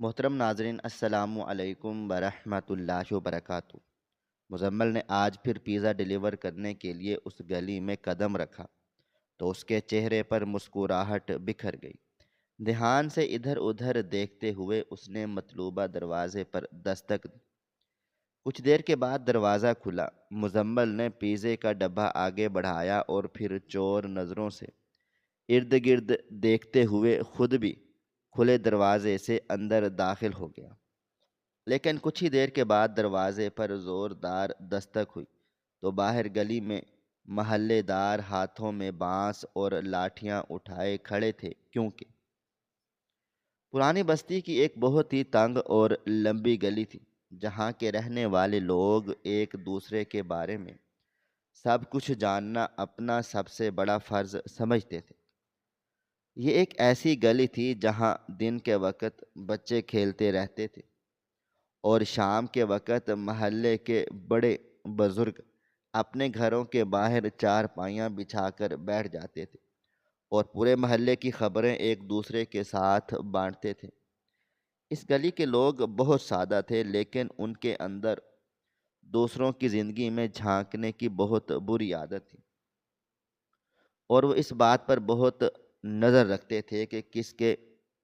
محترم ناظرین، السلام علیکم ورحمۃ اللہ وبرکاتہ۔ مزمل نے آج پھر پیزا ڈیلیور کرنے کے لیے اس گلی میں قدم رکھا تو اس کے چہرے پر مسکراہٹ بکھر گئی۔ دھیان سے ادھر ادھر دیکھتے ہوئے اس نے مطلوبہ دروازے پر دستک دی۔ کچھ دیر کے بعد دروازہ کھلا۔ مزمل نے پیزے کا ڈبہ آگے بڑھایا اور پھر چور نظروں سے ارد گرد دیکھتے ہوئے خود بھی کھلے دروازے سے اندر داخل ہو گیا۔ لیکن کچھ ہی دیر کے بعد دروازے پر زوردار دستک ہوئی تو باہر گلی میں محلے دار ہاتھوں میں بانس اور لاٹھیاں اٹھائے کھڑے تھے، کیونکہ پرانی بستی کی ایک بہت ہی تنگ اور لمبی گلی تھی جہاں کے رہنے والے لوگ ایک دوسرے کے بارے میں سب کچھ جاننا اپنا سب سے بڑا فرض سمجھتے تھے۔ یہ ایک ایسی گلی تھی جہاں دن کے وقت بچے کھیلتے رہتے تھے اور شام کے وقت محلے کے بڑے بزرگ اپنے گھروں کے باہر چارپائیاں بچھا کر بیٹھ جاتے تھے اور پورے محلے کی خبریں ایک دوسرے کے ساتھ بانٹتے تھے۔ اس گلی کے لوگ بہت سادہ تھے، لیکن ان کے اندر دوسروں کی زندگی میں جھانکنے کی بہت بری عادت تھی، اور وہ اس بات پر بہت نظر رکھتے تھے کہ کس کے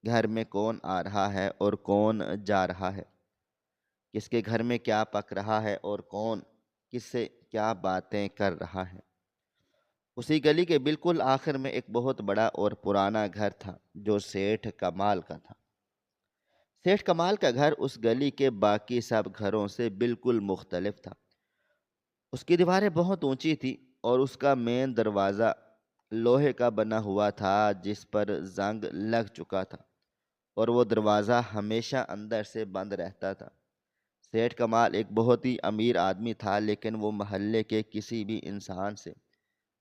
گھر میں کون آ رہا ہے اور کون جا رہا ہے، کس کے گھر میں کیا پک رہا ہے اور کون کس سے کیا باتیں کر رہا ہے۔ اسی گلی کے بالکل آخر میں ایک بہت بڑا اور پرانا گھر تھا جو سیٹھ کمال کا تھا۔ سیٹھ کمال کا گھر اس گلی کے باقی سب گھروں سے بالکل مختلف تھا۔ اس کی دیواریں بہت اونچی تھی اور اس کا مین دروازہ لوہے کا بنا ہوا تھا جس پر زنگ لگ چکا تھا، اور وہ دروازہ ہمیشہ اندر سے بند رہتا تھا۔ سیٹھ کمال ایک بہت ہی امیر آدمی تھا، لیکن وہ محلے کے کسی بھی انسان سے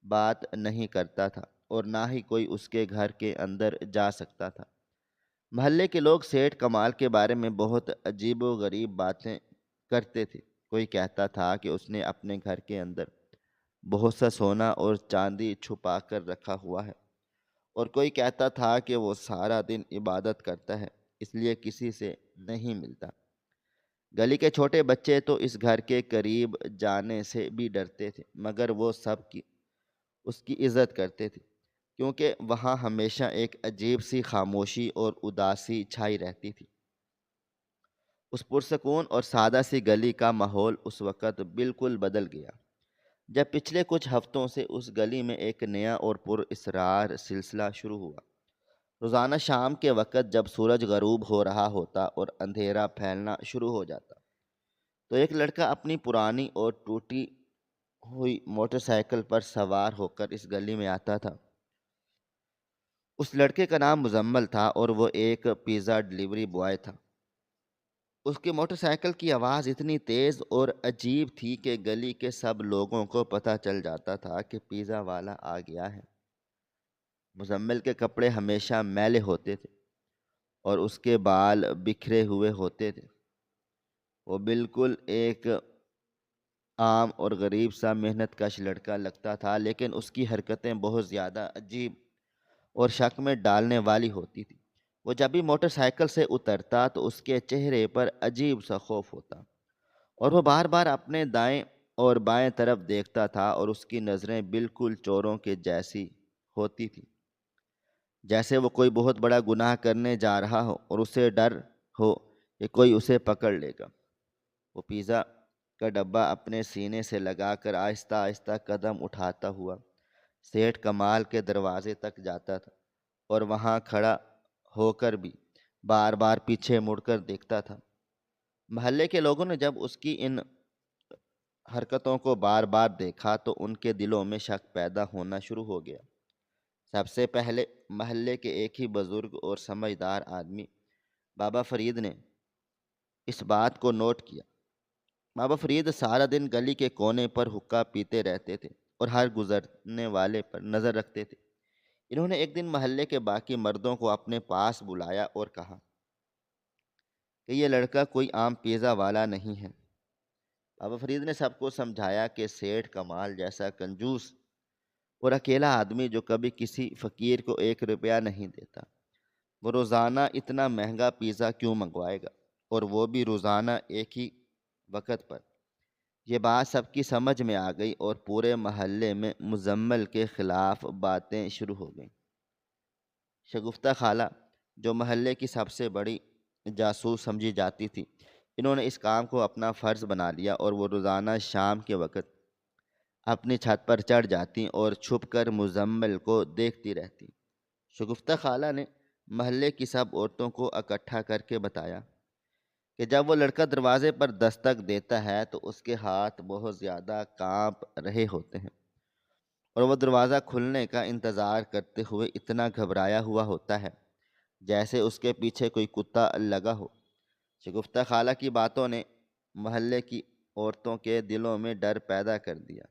بات نہیں کرتا تھا اور نہ ہی کوئی اس کے گھر کے اندر جا سکتا تھا۔ محلے کے لوگ سیٹھ کمال کے بارے میں بہت عجیب و غریب باتیں کرتے تھے۔ کوئی کہتا تھا کہ اس نے اپنے گھر کے اندر بہت سا سونا اور چاندی چھپا کر رکھا ہوا ہے، اور کوئی کہتا تھا کہ وہ سارا دن عبادت کرتا ہے، اس لیے کسی سے نہیں ملتا۔ گلی کے چھوٹے بچے تو اس گھر کے قریب جانے سے بھی ڈرتے تھے، مگر وہ سب کی اس کی عزت کرتے تھے، کیونکہ وہاں ہمیشہ ایک عجیب سی خاموشی اور اداسی چھائی رہتی تھی۔ اس پرسکون اور سادہ سی گلی کا ماحول اس وقت بالکل بدل گیا جب پچھلے کچھ ہفتوں سے اس گلی میں ایک نیا اور پر اسرار سلسلہ شروع ہوا۔ روزانہ شام کے وقت جب سورج غروب ہو رہا ہوتا اور اندھیرا پھیلنا شروع ہو جاتا تو ایک لڑکا اپنی پرانی اور ٹوٹی ہوئی موٹر سائیکل پر سوار ہو کر اس گلی میں آتا تھا۔ اس لڑکے کا نام مزمل تھا اور وہ ایک پیزا ڈلیوری بوائے تھا۔ اس کی موٹر سائیکل کی آواز اتنی تیز اور عجیب تھی کہ گلی کے سب لوگوں کو پتہ چل جاتا تھا کہ پیزا والا آ گیا ہے۔ مزمل کے کپڑے ہمیشہ میلے ہوتے تھے اور اس کے بال بکھرے ہوئے ہوتے تھے۔ وہ بالکل ایک عام اور غریب سا محنت کش لڑکا لگتا تھا، لیکن اس کی حرکتیں بہت زیادہ عجیب اور شک میں ڈالنے والی ہوتی تھی۔ وہ جب بھی موٹر سائیکل سے اترتا تو اس کے چہرے پر عجیب سا خوف ہوتا، اور وہ بار بار اپنے دائیں اور بائیں طرف دیکھتا تھا، اور اس کی نظریں بالکل چوروں کے جیسی ہوتی تھی، جیسے وہ کوئی بہت بڑا گناہ کرنے جا رہا ہو اور اسے ڈر ہو کہ کوئی اسے پکڑ لے گا۔ وہ پیزا کا ڈبہ اپنے سینے سے لگا کر آہستہ آہستہ قدم اٹھاتا ہوا سیٹھ کمال کے دروازے تک جاتا تھا، اور وہاں کھڑا ہو کر بھی بار بار پیچھے مڑ کر دیکھتا تھا۔ محلے کے لوگوں نے جب اس کی ان حرکتوں کو بار بار دیکھا تو ان کے دلوں میں شک پیدا ہونا شروع ہو گیا۔ سب سے پہلے محلے کے ایک ہی بزرگ اور سمجھدار آدمی بابا فرید نے اس بات کو نوٹ کیا۔ بابا فرید سارا دن گلی کے کونے پر حقہ پیتے رہتے تھے اور ہر گزرنے والے پر نظر رکھتے تھے۔ انہوں نے ایک دن محلے کے باقی مردوں کو اپنے پاس بلایا اور کہا کہ یہ لڑکا کوئی عام پیزا والا نہیں ہے۔ بابا فرید نے سب کو سمجھایا کہ سیٹھ کمال جیسا کنجوس اور اکیلا آدمی جو کبھی کسی فقیر کو 1 روپیہ نہیں دیتا، وہ روزانہ اتنا مہنگا پیزا کیوں منگوائے گا، اور وہ بھی روزانہ ایک ہی وقت پر؟ یہ بات سب کی سمجھ میں آ گئی اور پورے محلے میں مزمل کے خلاف باتیں شروع ہو گئیں۔ شگفتہ خالہ، جو محلے کی سب سے بڑی جاسوس سمجھی جاتی تھی، انہوں نے اس کام کو اپنا فرض بنا لیا اور وہ روزانہ شام کے وقت اپنی چھت پر چڑھ جاتی اور چھپ کر مزمل کو دیکھتی رہتی۔ شگفتہ خالہ نے محلے کی سب عورتوں کو اکٹھا کر کے بتایا کہ جب وہ لڑکا دروازے پر دستک دیتا ہے تو اس کے ہاتھ بہت زیادہ کانپ رہے ہوتے ہیں، اور وہ دروازہ کھلنے کا انتظار کرتے ہوئے اتنا گھبرایا ہوا ہوتا ہے جیسے اس کے پیچھے کوئی کتا لگا ہو۔ شگفتہ خالہ کی باتوں نے محلے کی عورتوں کے دلوں میں ڈر پیدا کر دیا۔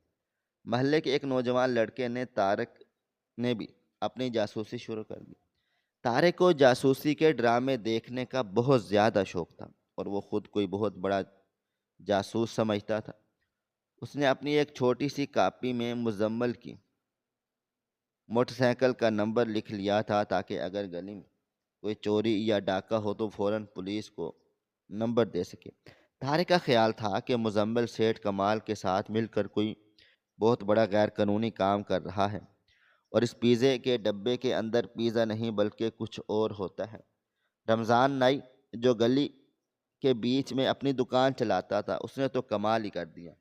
محلے کے ایک نوجوان لڑکے نے، طارق نے بھی اپنی جاسوسی شروع کر دی۔ طارق کو جاسوسی کے ڈرامے دیکھنے کا بہت زیادہ شوق تھا اور وہ خود کوئی بہت بڑا جاسوس سمجھتا تھا۔ اس نے اپنی ایک چھوٹی سی کاپی میں مزمل کی موٹر سائیکل کا نمبر لکھ لیا تھا تاکہ اگر گلی میں کوئی چوری یا ڈاکہ ہو تو فوراً پولیس کو نمبر دے سکے۔ طارق کا خیال تھا کہ مزمل سیٹھ کمال کے ساتھ مل کر کوئی بہت بڑا غیر قانونی کام کر رہا ہے، اور اس پیزے کے ڈبے کے اندر پیزا نہیں بلکہ کچھ اور ہوتا ہے۔ رمضان نائی، جو گلی کے بیچ میں اپنی دکان چلاتا تھا، اس نے تو کمال ہی کر دیا۔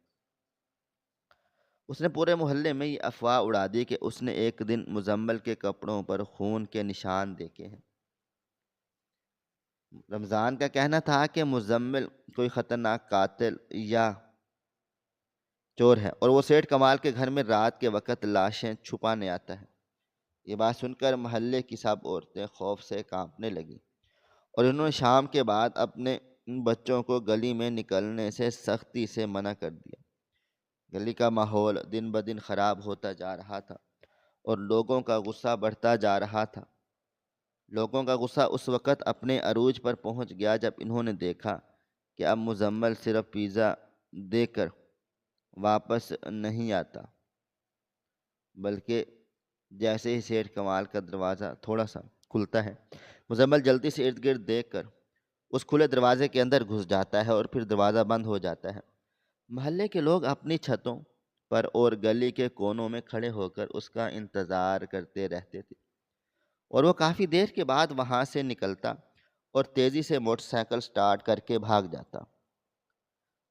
اس نے پورے محلے میں یہ افواہ اڑا دی کہ اس نے ایک دن مزمل کے کپڑوں پر خون کے نشان دیکھے ہیں۔ رمضان کا کہنا تھا کہ مزمل کوئی خطرناک قاتل یا چور ہے، اور وہ سیٹھ کمال کے گھر میں رات کے وقت لاشیں چھپانے آتا ہے۔ یہ بات سن کر محلے کی سب عورتیں خوف سے کانپنے لگیں، اور انہوں نے شام کے بعد اپنے بچوں کو گلی میں نکلنے سے سختی سے منع کر دیا۔ گلی کا ماحول دن بدن خراب ہوتا جا رہا تھا اور لوگوں کا غصہ بڑھتا جا رہا تھا۔ لوگوں کا غصہ اس وقت اپنے عروج پر پہنچ گیا جب انہوں نے دیکھا کہ اب مزمل صرف پیزا دے کر واپس نہیں آتا، بلکہ جیسے ہی سیٹھ کمال کا دروازہ تھوڑا سا کھلتا ہے، مزمل جلدی سے ارد گرد دیکھ کر اس کھلے دروازے کے اندر گھس جاتا ہے اور پھر دروازہ بند ہو جاتا ہے۔ محلے کے لوگ اپنی چھتوں پر اور گلی کے کونوں میں کھڑے ہو کر اس کا انتظار کرتے رہتے تھے، اور وہ کافی دیر کے بعد وہاں سے نکلتا اور تیزی سے موٹر سائیکل سٹارٹ کر کے بھاگ جاتا۔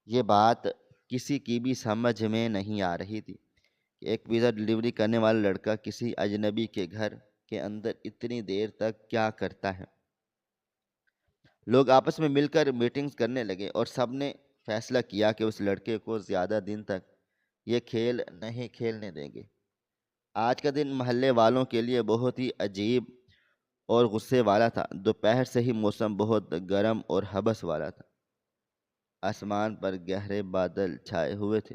یہ بات کسی کی بھی سمجھ میں نہیں آ رہی تھی کہ ایک پیزا ڈلیوری کرنے والا لڑکا کسی اجنبی کے گھر کے اندر اتنی دیر تک کیا کرتا ہے۔ لوگ آپس میں مل کر میٹنگز کرنے لگے اور سب نے فیصلہ کیا کہ اس لڑکے کو زیادہ دن تک یہ کھیل نہیں کھیلنے دیں گے۔ آج کا دن محلے والوں کے لیے بہت ہی عجیب اور غصے والا تھا۔ دوپہر سے ہی موسم بہت گرم اور حبس والا تھا۔ آسمان پر گہرے بادل چھائے ہوئے تھے،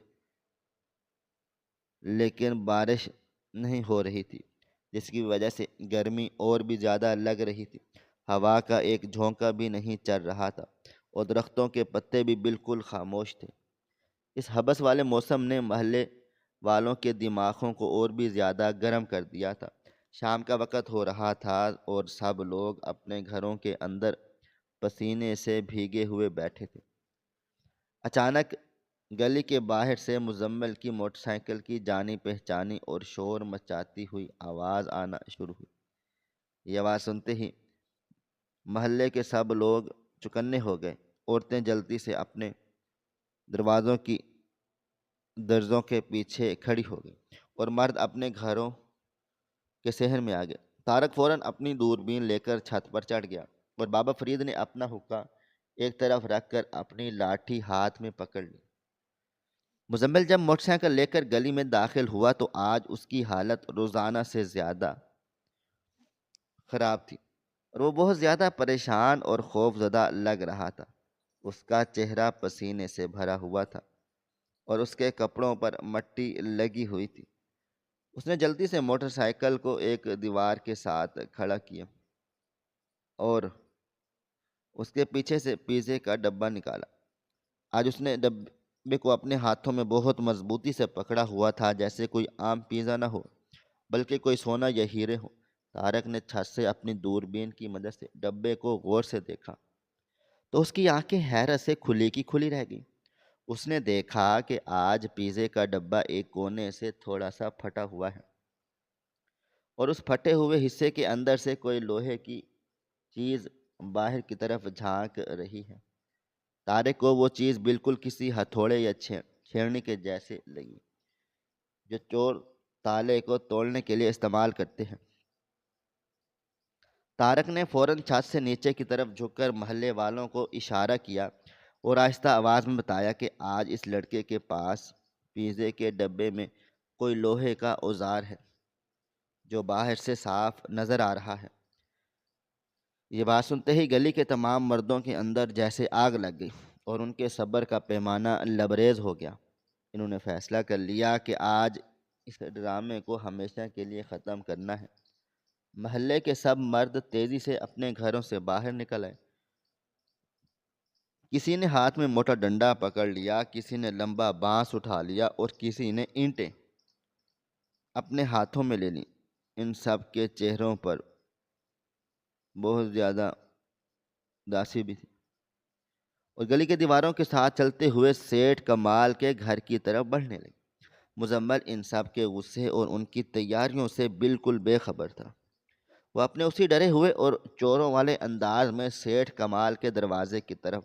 لیکن بارش نہیں ہو رہی تھی، جس کی وجہ سے گرمی اور بھی زیادہ لگ رہی تھی۔ ہوا کا ایک جھونکا بھی نہیں چل رہا تھا اور درختوں کے پتے بھی بالکل خاموش تھے۔ اس حبس والے موسم نے محلے والوں کے دماغوں کو اور بھی زیادہ گرم کر دیا تھا۔ شام کا وقت ہو رہا تھا اور سب لوگ اپنے گھروں کے اندر پسینے سے بھیگے ہوئے بیٹھے تھے۔ اچانک گلی کے باہر سے مزمل کی موٹر سائیکل کی جانی پہچانی اور شور مچاتی ہوئی آواز آنا شروع ہوئی۔ یہ آواز سنتے ہی محلے کے سب لوگ چوکنے ہو گئے۔ عورتیں جلدی سے اپنے دروازوں کی درزوں کے پیچھے کھڑی ہو گئی اور مرد اپنے گھروں کے صحن میں آ گئے۔ طارق فوراً اپنی دوربین لے کر چھت پر چڑھ گیا اور بابا فرید نے اپنا حقہ ایک طرف رکھ کر اپنی لاٹھی ہاتھ میں پکڑ لی۔ مزمل جب موٹر سائیکل لے کر گلی میں داخل ہوا تو آج اس کی حالت روزانہ سے زیادہ خراب تھی اور وہ بہت زیادہ پریشان اور خوف زدہ لگ رہا تھا۔ اس کا چہرہ پسینے سے بھرا ہوا تھا اور اس کے کپڑوں پر مٹی لگی ہوئی تھی۔ اس نے جلدی سے موٹر سائیکل کو ایک دیوار کے ساتھ کھڑا کیا اور اس کے پیچھے سے پیزے کا ڈبہ نکالا۔ آج اس نے ڈبے کو اپنے ہاتھوں میں بہت مضبوطی سے پکڑا ہوا تھا، جیسے کوئی عام پیزا نہ ہو بلکہ کوئی سونا یا ہیرے ہو۔ طارق نے چھت سے اپنی دوربین کی مدد سے ڈبے کو غور سے دیکھا تو اس کی آنکھیں حیرت سے کھلی کی کھلی رہ گئیں۔ اس نے دیکھا کہ آج پیزے کا ڈبہ ایک کونے سے تھوڑا سا پھٹا ہوا ہے اور اس پھٹے ہوئے حصے کے اندر سے کوئی لوہے کی چیز باہر کی طرف جھانک رہی ہے۔ طارق کو وہ چیز بالکل کسی ہتھوڑے یا چھیڑنے کے جیسے لگی جو چور تالے کو توڑنے کے لیے استعمال کرتے ہیں۔ طارق نے فوراً چھت سے نیچے کی طرف جھک کر محلے والوں کو اشارہ کیا اور آہستہ آواز میں بتایا کہ آج اس لڑکے کے پاس پیزے کے ڈبے میں کوئی لوہے کا اوزار ہے جو باہر سے صاف نظر آ رہا ہے۔ یہ بات سنتے ہی گلی کے تمام مردوں کے اندر جیسے آگ لگ گئی اور ان کے صبر کا پیمانہ لبریز ہو گیا۔ انہوں نے فیصلہ کر لیا کہ آج اس ڈرامے کو ہمیشہ کے لیے ختم کرنا ہے۔ محلے کے سب مرد تیزی سے اپنے گھروں سے باہر نکل آئے۔ کسی نے ہاتھ میں موٹا ڈنڈا پکڑ لیا، کسی نے لمبا بانس اٹھا لیا اور کسی نے اینٹیں اپنے ہاتھوں میں لے لیں۔ ان سب کے چہروں پر بہت زیادہ اداسی بھی تھی اور گلی کے دیواروں کے ساتھ چلتے ہوئے سیٹھ کمال کے گھر کی طرف بڑھنے لگے۔ مزمل ان سب کے غصے اور ان کی تیاریوں سے بالکل بے خبر تھا۔ وہ اپنے اسی ڈرے ہوئے اور چوروں والے انداز میں سیٹھ کمال کے دروازے کی طرف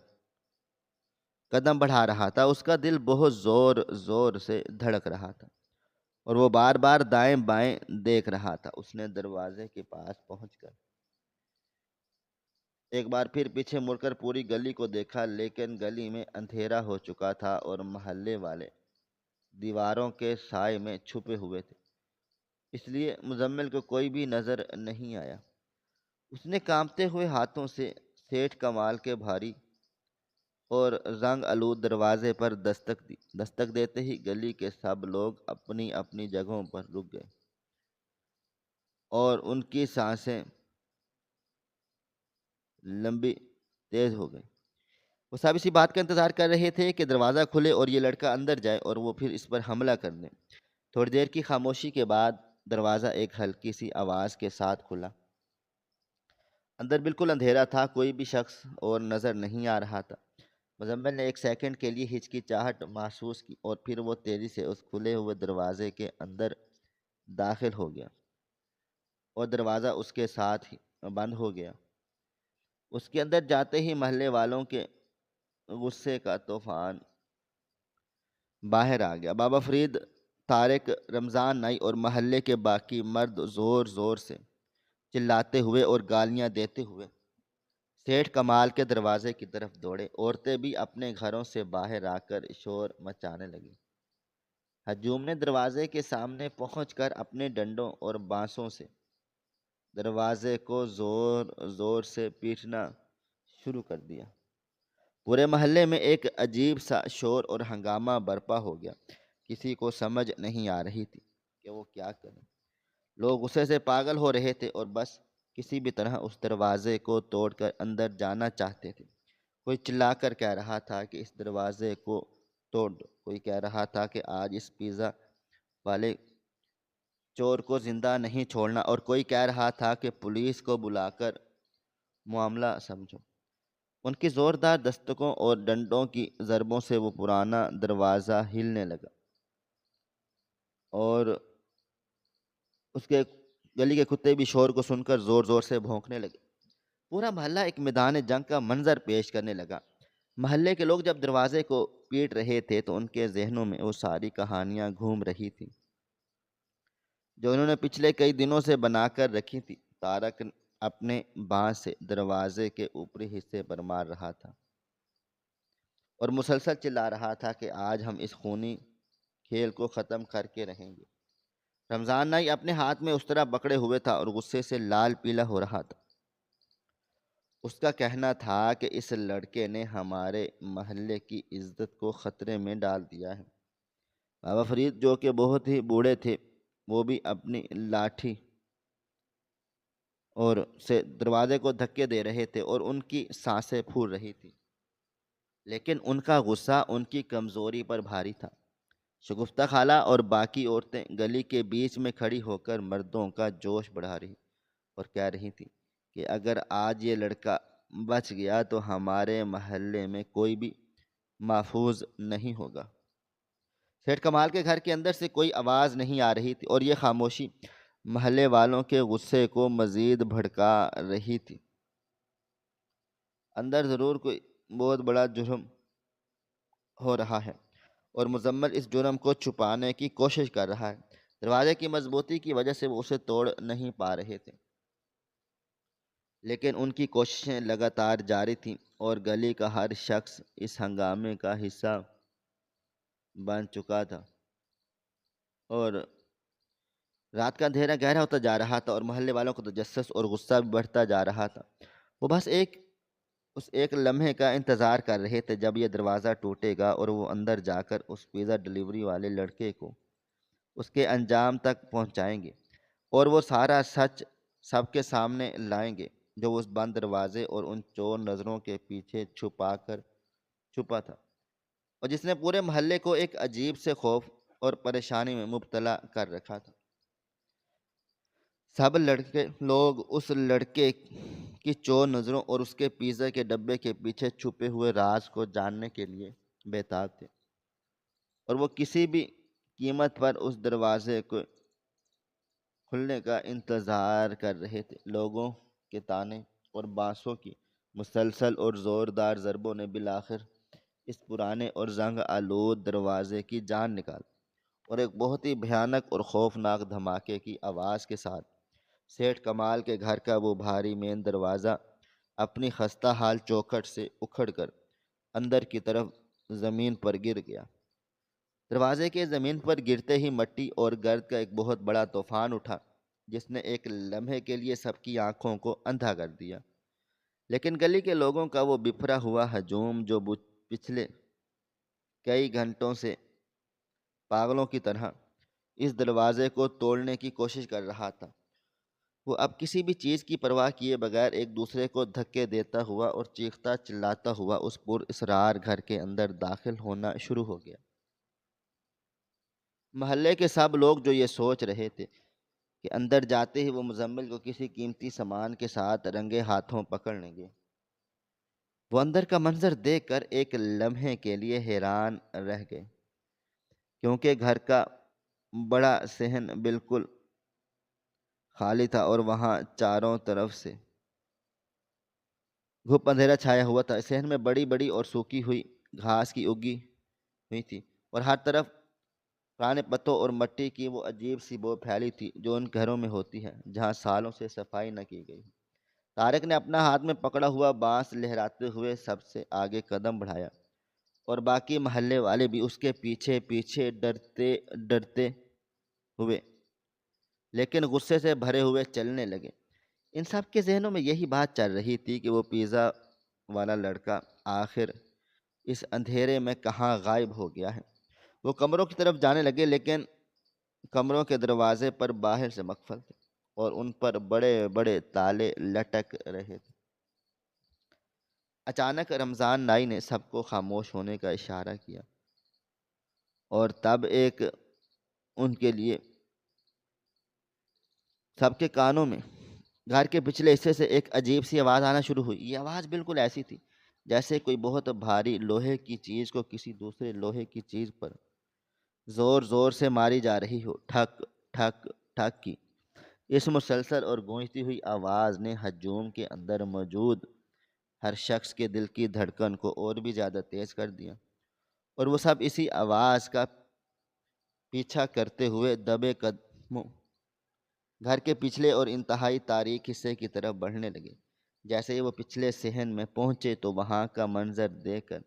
قدم بڑھا رہا تھا۔ اس کا دل بہت زور زور سے دھڑک رہا تھا اور وہ بار بار دائیں بائیں دیکھ رہا تھا۔ اس نے دروازے کے پاس پہنچ کر ایک بار پھر پیچھے مڑ کر پوری گلی کو دیکھا، لیکن گلی میں اندھیرا ہو چکا تھا اور محلے والے دیواروں کے سائے میں چھپے ہوئے تھے، اس لیے مزمل کو کوئی بھی نظر نہیں آیا۔ اس نے کانپتے ہوئے ہاتھوں سے سیٹھ کمال کے بھاری اور رنگ آلود دروازے پر دستک دی۔ دستک دیتے ہی گلی کے سب لوگ اپنی اپنی جگہوں پر رک گئے اور ان کی سانسیں لمبی تیز ہو گئی۔ وہ سب اسی بات کا انتظار کر رہے تھے کہ دروازہ کھلے اور یہ لڑکا اندر جائے اور وہ پھر اس پر حملہ کر دیں۔ تھوڑی دیر کی خاموشی کے بعد دروازہ ایک ہلکی سی آواز کے ساتھ کھلا۔ اندر بالکل اندھیرا تھا، کوئی بھی شخص اور نظر نہیں آ رہا تھا۔ مزمل نے ایک سیکنڈ کے لیے ہچکچاہٹ محسوس کی اور پھر وہ تیزی سے اس کھلے ہوئے دروازے کے اندر داخل ہو گیا اور دروازہ اس کے ساتھ ہی بند ہو گیا۔ اس کے اندر جاتے ہی محلے والوں کے غصے کا طوفان باہر آ گیا۔ بابا فرید، طارق، رمضان نائی اور محلے کے باقی مرد زور زور سے چلاتے ہوئے اور گالیاں دیتے ہوئے سیٹھ کمال کے دروازے کی طرف دوڑے۔ عورتیں بھی اپنے گھروں سے باہر آ کر شور مچانے لگیں۔ ہجوم نے دروازے کے سامنے پہنچ کر اپنے ڈنڈوں اور بانسوں سے دروازے کو زور زور سے پیٹنا شروع کر دیا۔ پورے محلے میں ایک عجیب سا شور اور ہنگامہ برپا ہو گیا۔ کسی کو سمجھ نہیں آ رہی تھی کہ وہ کیا کریں۔ لوگ غصے سے پاگل ہو رہے تھے اور بس کسی بھی طرح اس دروازے کو توڑ کر اندر جانا چاہتے تھے۔ کوئی چلا کر کہہ رہا تھا کہ اس دروازے کو توڑ دو، کوئی کہہ رہا تھا کہ آج اس پیزا والے چور کو زندہ نہیں چھوڑنا، اور کوئی کہہ رہا تھا کہ پولیس کو بلا کر معاملہ سمجھو۔ ان کی زوردار دستکوں اور ڈنڈوں کی ضربوں سے وہ پرانا دروازہ ہلنے لگا اور اس کے گلی کے کتے بھی شور کو سن کر زور زور سے بھونکنے لگے۔ پورا محلہ ایک میدان جنگ کا منظر پیش کرنے لگا۔ محلے کے لوگ جب دروازے کو پیٹ رہے تھے تو ان کے ذہنوں میں وہ ساری کہانیاں گھوم رہی تھیں جو انہوں نے پچھلے کئی دنوں سے بنا کر رکھی تھی۔ طارق اپنے بانس سے دروازے کے اوپری حصے پر مار رہا تھا اور مسلسل چلا رہا تھا کہ آج ہم اس خونی کھیل کو ختم کر کے رہیں گے۔ رمضان نائی اپنے ہاتھ میں اس طرح پکڑے ہوئے تھا اور غصے سے لال پیلا ہو رہا تھا۔ اس کا کہنا تھا کہ اس لڑکے نے ہمارے محلے کی عزت کو خطرے میں ڈال دیا ہے۔ بابا فرید، جو کہ بہت ہی بوڑھے تھے، وہ بھی اپنی لاٹھی اور سے دروازے کو دھکے دے رہے تھے اور ان کی سانسیں پھول رہی تھیں، لیکن ان کا غصہ ان کی کمزوری پر بھاری تھا۔ شگفتہ خالہ اور باقی عورتیں گلی کے بیچ میں کھڑی ہو کر مردوں کا جوش بڑھا رہی۔ اور کہہ رہی تھی کہ اگر آج یہ لڑکا بچ گیا تو ہمارے محلے میں کوئی بھی محفوظ نہیں ہوگا۔ سیٹھ کمال کے گھر کے اندر سے کوئی آواز نہیں آ رہی تھی اور یہ خاموشی محلے والوں کے غصے کو مزید بھڑکا رہی تھی۔ اندر ضرور کوئی بہت بڑا جرم ہو رہا ہے اور مزمل اس جرم کو چھپانے کی کوشش کر رہا ہے۔ دروازے کی مضبوطی کی وجہ سے وہ اسے توڑ نہیں پا رہے تھے، لیکن ان کی کوششیں لگاتار جاری تھیں اور گلی کا ہر شخص اس ہنگامے کا حصہ بن چکا تھا۔ اور رات کا اندھیرا گہرا ہوتا جا رہا تھا اور محلے والوں کو تجسس اور غصہ بھی بڑھتا جا رہا تھا۔ وہ بس اس ایک لمحے کا انتظار کر رہے تھے جب یہ دروازہ ٹوٹے گا اور وہ اندر جا کر اس پیزا ڈلیوری والے لڑکے کو اس کے انجام تک پہنچائیں گے اور وہ سارا سچ سب کے سامنے لائیں گے جو اس بند دروازے اور ان چور نظروں کے پیچھے چھپا تھا، اور جس نے پورے محلے کو ایک عجیب سے خوف اور پریشانی میں مبتلا کر رکھا تھا۔ سب لوگ اس لڑکے کی چور نظروں اور اس کے پیزا کے ڈبے کے پیچھے چھپے ہوئے راز کو جاننے کے لیے بےتاب تھے، اور وہ کسی بھی قیمت پر اس دروازے کو کھلنے کا انتظار کر رہے تھے۔ لوگوں کے تانے اور بانسوں کی مسلسل اور زوردار ضربوں نے بالآخر اس پرانے اور زنگ آلود دروازے کی جان نکال، اور ایک بہت ہی بھیانک اور خوفناک دھماکے کی آواز کے ساتھ سیٹھ کمال کے گھر کا وہ بھاری مین دروازہ اپنی خستہ حال چوکھٹ سے اکھڑ کر اندر کی طرف زمین پر گر گیا۔ دروازے کے زمین پر گرتے ہی مٹی اور گرد کا ایک بہت بڑا طوفان اٹھا جس نے ایک لمحے کے لیے سب کی آنکھوں کو اندھا کر دیا، لیکن گلی کے لوگوں کا وہ بپھرا ہوا ہجوم جو پچھلے کئی گھنٹوں سے پاگلوں کی طرح اس دروازے کو توڑنے کی کوشش کر رہا تھا، وہ اب کسی بھی چیز کی پرواہ کیے بغیر ایک دوسرے کو دھکے دیتا ہوا اور چیختا چلاتا ہوا اس پر اسرار گھر کے اندر داخل ہونا شروع ہو گیا۔ محلے کے سب لوگ جو یہ سوچ رہے تھے کہ اندر جاتے ہی وہ مزمل کو کسی قیمتی سامان کے ساتھ رنگے ہاتھوں پکڑ لیں گے، وہ اندر کا منظر دیکھ کر ایک لمحے کے لیے حیران رہ گئے، کیونکہ گھر کا بڑا صحن بالکل خالی تھا اور وہاں چاروں طرف سے گھپ اندھیرا چھایا ہوا تھا۔ صحن میں بڑی بڑی اور سوکھی ہوئی گھاس کی اگی ہوئی تھی اور ہر طرف پرانے پتوں اور مٹی کی وہ عجیب سی بو پھیلی تھی جو ان گھروں میں ہوتی ہے جہاں سالوں سے صفائی نہ کی گئی۔ طارق نے اپنا ہاتھ میں پکڑا ہوا بانس لہراتے ہوئے سب سے آگے قدم بڑھایا اور باقی محلے والے بھی اس کے پیچھے پیچھے ڈرتے ہوئے لیکن غصے سے بھرے ہوئے چلنے لگے۔ ان سب کے ذہنوں میں یہی بات چل رہی تھی کہ وہ پیزا والا لڑکا آخر اس اندھیرے میں کہاں غائب ہو گیا ہے۔ وہ کمروں کی طرف جانے لگے لیکن کمروں کے دروازے پر باہر سے مقفل تھے اور ان پر بڑے بڑے تالے لٹک رہے تھے۔ اچانک رمضان نائی نے سب کو خاموش ہونے کا اشارہ کیا اور تب ایک ان کے لیے سب کے کانوں میں گھر کے پچھلے حصے سے ایک عجیب سی آواز آنا شروع ہوئی۔ یہ آواز بالکل ایسی تھی جیسے کوئی بہت بھاری لوہے کی چیز کو کسی دوسرے لوہے کی چیز پر زور زور سے ماری جا رہی ہو، ٹھک ٹھک ٹھک کی۔ اس مسلسل اور گونجتی ہوئی آواز نے ہجوم کے اندر موجود ہر شخص کے دل کی دھڑکن کو اور بھی زیادہ تیز کر دیا، اور وہ سب اسی آواز کا پیچھا کرتے ہوئے دبے قدموں گھر کے پچھلے اور انتہائی تاریک حصے کی طرف بڑھنے لگے۔ جیسے ہی وہ پچھلے صحن میں پہنچے تو وہاں کا منظر دیکھ کر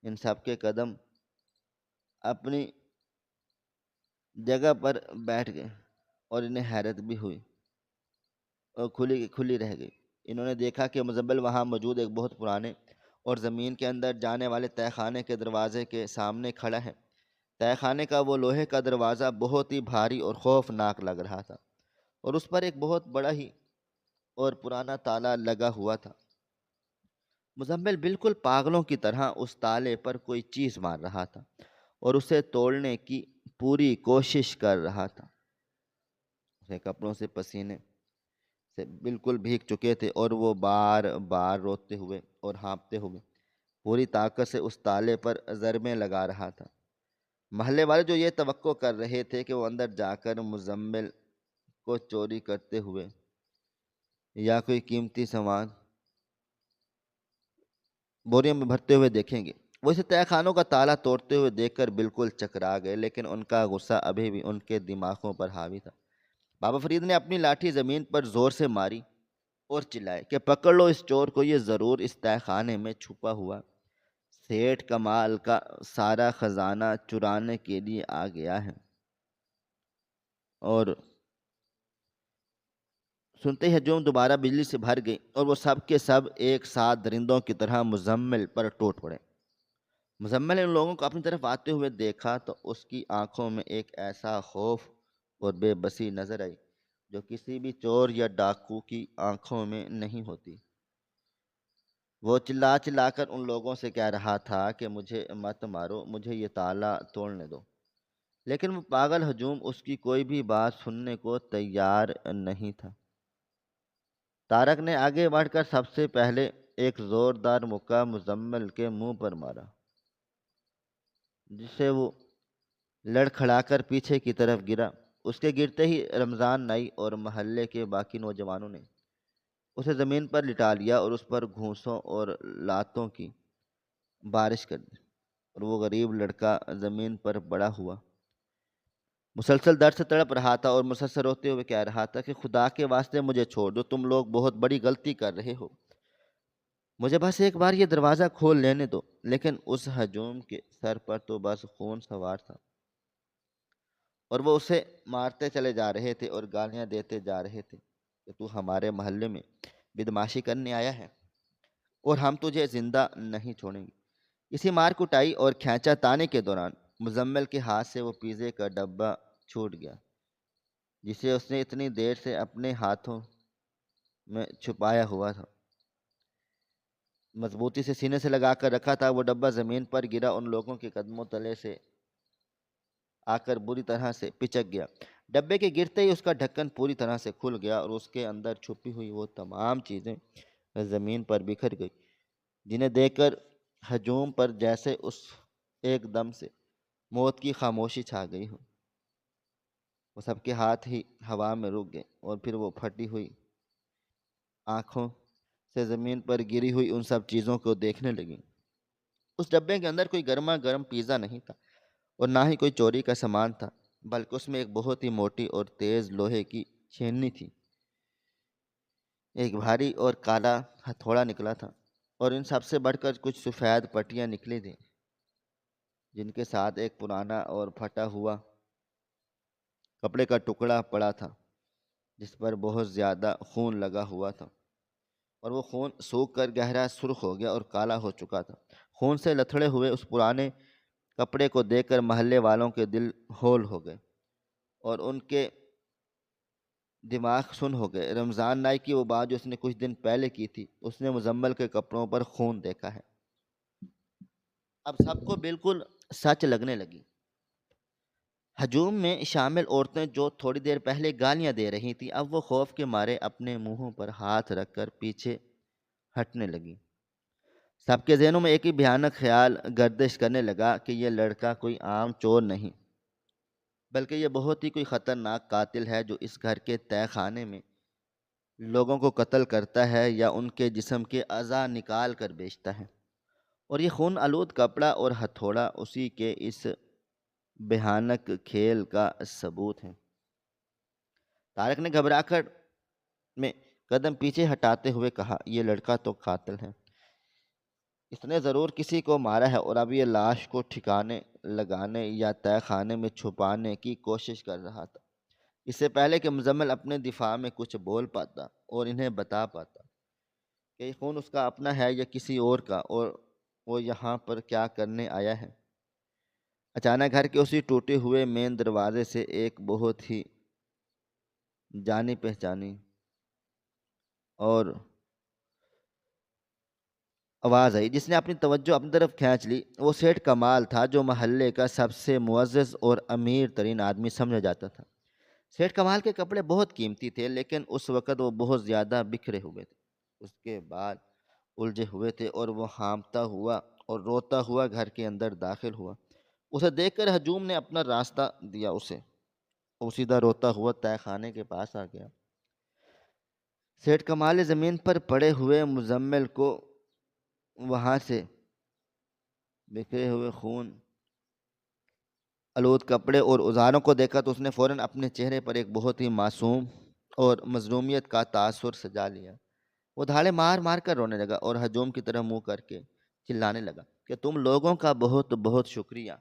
ان سب کے قدم اپنی جگہ پر بیٹھ گئے اور انہیں حیرت بھی ہوئی اور کھلی رہ گئی۔ انہوں نے دیکھا کہ مزمل وہاں موجود ایک بہت پرانے اور زمین کے اندر جانے والے تہہ خانے کے دروازے کے سامنے کھڑا ہے۔ تہہ خانے کا وہ لوہے کا دروازہ بہت ہی بھاری اور خوفناک لگ رہا تھا اور اس پر ایک بہت بڑا ہی اور پرانا تالا لگا ہوا تھا۔ مزمل بالکل پاگلوں کی طرح اس تالے پر کوئی چیز مار رہا تھا اور اسے توڑنے کی پوری کوشش کر رہا تھا۔ اسے کپڑوں سے پسینے سے بالکل بھیگ چکے تھے، اور وہ بار بار روتے ہوئے اور ہانپتے ہوئے پوری طاقت سے اس تالے پر ضربیں لگا رہا تھا۔ محلے والے جو یہ توقع کر رہے تھے کہ وہ اندر جا کر مزمل کو چوری کرتے ہوئے یا کوئی قیمتی سامان بوریوں میں بھرتے ہوئے دیکھیں گے، وہ اسے تہہ خانوں کا تالا توڑتے ہوئے دیکھ کر بالکل چکرا گئے، لیکن ان کا غصہ ابھی بھی ان کے دماغوں پر حاوی تھا۔ بابا فرید نے اپنی لاٹھی زمین پر زور سے ماری اور چلائے کہ پکڑ لو اس چور کو، یہ ضرور اس تہہ خانے میں چھپا ہوا سیٹھ کمال کا سارا خزانہ چرانے کے لیے آ گیا ہے۔ اور سنتے ہی ہجوم دوبارہ بجلی سے بھر گئی، اور وہ سب کے سب ایک ساتھ درندوں کی طرح مزمل پر ٹوٹ پڑے۔ مزمل نے ان لوگوں کو اپنی طرف آتے ہوئے دیکھا تو اس کی آنکھوں میں ایک ایسا خوف اور بے بسی نظر آئی جو کسی بھی چور یا ڈاکو کی آنکھوں میں نہیں ہوتی۔ وہ چلا چلا کر ان لوگوں سے کہہ رہا تھا کہ مجھے مت مارو، مجھے یہ تالا توڑنے دو، لیکن وہ پاگل ہجوم اس کی کوئی بھی بات سننے کو تیار نہیں تھا۔ طارق نے آگے بڑھ کر سب سے پہلے ایک زوردار مکہ مزمل کے منہ پر مارا، جسے وہ لڑکھڑا کر پیچھے کی طرف گرا۔ اس کے گرتے ہی رمضان نائی اور محلے کے باقی نوجوانوں نے اسے زمین پر لٹا لیا اور اس پر گھونسوں اور لاتوں کی بارش کر دی، اور وہ غریب لڑکا زمین پر پڑا ہوا مسلسل درد سے تڑپ رہا تھا اور مسلسل روتے ہوئے کہہ رہا تھا کہ خدا کے واسطے مجھے چھوڑ دو، تم لوگ بہت بڑی غلطی کر رہے ہو، مجھے بس ایک بار یہ دروازہ کھول لینے دو۔ لیکن اس ہجوم کے سر پر تو بس خون سوار تھا، اور وہ اسے مارتے چلے جا رہے تھے اور گالیاں دیتے جا رہے تھے کہ تو ہمارے محلے میں بدماشی کرنے آیا ہے اور ہم تجھے زندہ نہیں چھوڑیں گے۔ اسی مار کٹائی اور کھینچا تانے کے دوران مزمل کے ہاتھ سے وہ پیزے کا ڈبہ چھوٹ گیا، جسے اس نے اتنی دیر سے اپنے ہاتھوں میں چھپایا ہوا تھا، مضبوطی سے سینے سے لگا کر رکھا تھا۔ وہ ڈبہ زمین پر گرا، ان لوگوں کے قدموں تلے سے آ کر بری طرح سے پچک گیا۔ ڈبے کے گرتے ہی اس کا ڈھکن پوری طرح سے کھل گیا، اور اس کے اندر چھپی ہوئی وہ تمام چیزیں زمین پر بکھر گئی، جنہیں دیکھ کر ہجوم پر جیسے اس ایک دم سے موت کی خاموشی چھا گئی ہو۔ وہ سب کے ہاتھ ہی ہوا میں رک گئے، اور پھر وہ پھٹی ہوئی آنکھوں سے زمین پر گری ہوئی ان سب چیزوں کو دیکھنے لگی۔ اس ڈبے کے اندر کوئی گرما گرم پیزا نہیں تھا، اور نہ ہی کوئی چوری کا سامان تھا، بلکہ اس میں ایک بہت ہی موٹی اور تیز لوہے کی چھینی تھی۔ ایک بھاری اور کالا ہتھوڑا نکلا تھا، اور ان سب سے بڑھ کر کچھ سفید پٹیاں نکلی تھیں، جن کے ساتھ ایک پرانا اور پھٹا ہوا کپڑے کا ٹکڑا پڑا تھا، جس پر بہت زیادہ خون لگا ہوا تھا، اور وہ خون سوکھ کر گہرا سرخ ہو گیا اور کالا ہو چکا تھا۔ خون سے لتھڑے ہوئے اس پرانے کپڑے کو دیکھ کر محلے والوں کے دل ہول ہو گئے اور ان کے دماغ سن ہو گئے۔ رمضان نائی کی وہ بات جو اس نے کچھ دن پہلے کی تھی، اس نے مزمل کے کپڑوں پر خون دیکھا ہے، اب سب کو بالکل سچ لگنے لگی۔ ہجوم میں شامل عورتیں جو تھوڑی دیر پہلے گالیاں دے رہی تھیں، اب وہ خوف کے مارے اپنے منہوں پر ہاتھ رکھ کر پیچھے ہٹنے لگیں۔ سب کے ذہنوں میں ایک ہی بھیانک خیال گردش کرنے لگا کہ یہ لڑکا کوئی عام چور نہیں، بلکہ یہ بہت ہی کوئی خطرناک قاتل ہے، جو اس گھر کے تہہ خانے میں لوگوں کو قتل کرتا ہے یا ان کے جسم کے اعضاء نکال کر بیچتا ہے، اور یہ خون آلود کپڑا اور ہتھوڑا اسی کے اس بھیانک کھیل کا ثبوت ہے۔ طارق نے گھبرا کر میں قدم پیچھے ہٹاتے ہوئے کہا، یہ لڑکا تو قاتل ہے، اس نے ضرور کسی کو مارا ہے، اور اب یہ لاش کو ٹھکانے لگانے یا تہہ خانے میں چھپانے کی کوشش کر رہا تھا۔ اس سے پہلے کہ مزمل اپنے دفاع میں کچھ بول پاتا اور انہیں بتا پاتا کہ یہ خون اس کا اپنا ہے یا کسی اور کا، اور وہ یہاں پر کیا کرنے آیا ہے، اچانک گھر کے اسی ٹوٹے ہوئے مین دروازے سے ایک بہت ہی جانی پہچانی اور آواز آئی، جس نے اپنی توجہ اپنی طرف کھینچ لی۔ وہ سیٹھ کمال تھا، جو محلے کا سب سے معزز اور امیر ترین آدمی سمجھا جاتا تھا۔ سیٹھ کمال کے کپڑے بہت قیمتی تھے، لیکن اس وقت وہ بہت زیادہ بکھرے ہوئے تھے، اس کے بعد الجھے ہوئے تھے، اور وہ ہامتا ہوا اور روتا ہوا گھر کے اندر داخل ہوا۔ اسے دیکھ کر ہجوم نے اپنا راستہ دیا اسے، وہ سیدھا روتا ہوا تہہ خانے کے پاس آ گیا۔ سیٹھ کمال نے زمین پر پڑے ہوئے مزمل کو وہاں سے بکھرے ہوئے خون آلود کپڑے اور اوزاروں کو دیکھا تو اس نے فوراً اپنے چہرے پر ایک بہت ہی معصوم اور مظلومیت کا تاثر سجا لیا۔ وہ دھاڑے مار مار کر رونے لگا اور ہجوم کی طرف منہ کر کے چلانے لگا کہ تم لوگوں کا بہت بہت شکریہ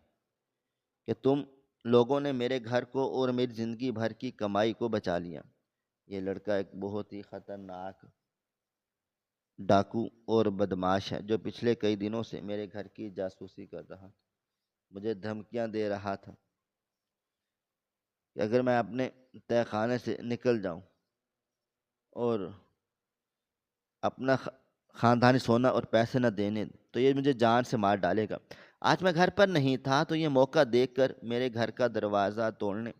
کہ تم لوگوں نے میرے گھر کو اور میری زندگی بھر کی کمائی کو بچا لیا۔ یہ لڑکا ایک بہت ہی خطرناک ڈاکو اور بدماش ہے جو پچھلے کئی دنوں سے میرے گھر کی جاسوسی کر رہا، مجھے دھمکیاں دے رہا تھا کہ اگر میں اپنے تہہ خانے سے نکل جاؤں اور اپنا خاندانی سونا اور پیسے نہ دینے تو یہ مجھے جان سے مار ڈالے گا۔ آج میں گھر پر نہیں تھا تو یہ موقع دیکھ کر میرے گھر کا دروازہ توڑنے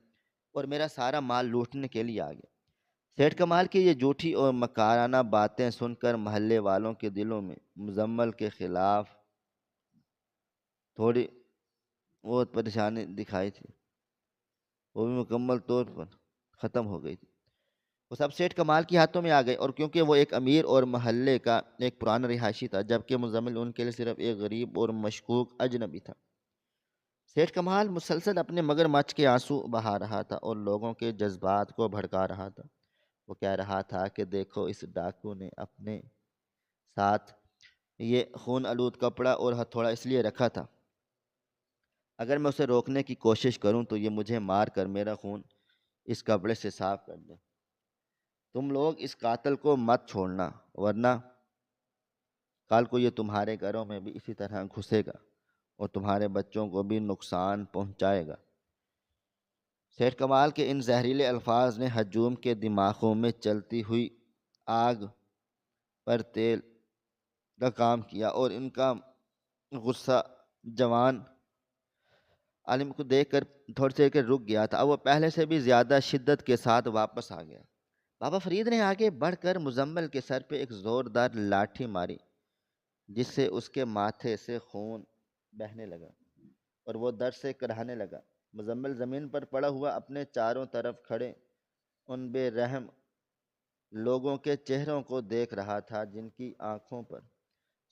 اور میرا سارا مال لوٹنے کے لیے آ گیا۔ سیٹھ کمال کی یہ جھوٹی اور مکارانہ باتیں سن کر محلے والوں کے دلوں میں مزمل کے خلاف تھوڑی بہت پریشانی دکھائی تھی، وہ بھی مکمل طور پر ختم ہو گئی تھی۔ وہ سب سیٹھ کمال کی ہاتھوں میں آ گئے، اور کیونکہ وہ ایک امیر اور محلے کا ایک پرانا رہائشی تھا، جبکہ مزمل ان کے لیے صرف ایک غریب اور مشکوک اجنبی تھا۔ سیٹھ کمال مسلسل اپنے مگر مچھ کے آنسو بہا رہا تھا اور لوگوں کے جذبات کو بھڑکا رہا تھا۔ وہ کہہ رہا تھا کہ دیکھو، اس ڈاکو نے اپنے ساتھ یہ خون آلود کپڑا اور ہتھوڑا اس لیے رکھا تھا، اگر میں اسے روکنے کی کوشش کروں تو یہ مجھے مار کر میرا خون اس کپڑے سے صاف کر دے۔ تم لوگ اس قاتل کو مت چھوڑنا، ورنہ کل کو یہ تمہارے گھروں میں بھی اسی طرح گھسے گا اور تمہارے بچوں کو بھی نقصان پہنچائے گا۔ سیٹھ کمال کے ان زہریلے الفاظ نے ہجوم کے دماغوں میں چلتی ہوئی آگ پر تیل کا کام کیا، اور ان کا غصہ جوان عالم کو دیکھ کر تھوڑی دیر کے رک گیا تھا، اب وہ پہلے سے بھی زیادہ شدت کے ساتھ واپس آ گیا۔ بابا فرید نے آگے بڑھ کر مزمل کے سر پہ ایک زوردار لاٹھی ماری، جس سے اس کے ماتھے سے خون بہنے لگا اور وہ درد سے کراہنے لگا۔ مزمل زمین پر پڑا ہوا اپنے چاروں طرف کھڑے ان بے رحم لوگوں کے چہروں کو دیکھ رہا تھا، جن کی آنکھوں پر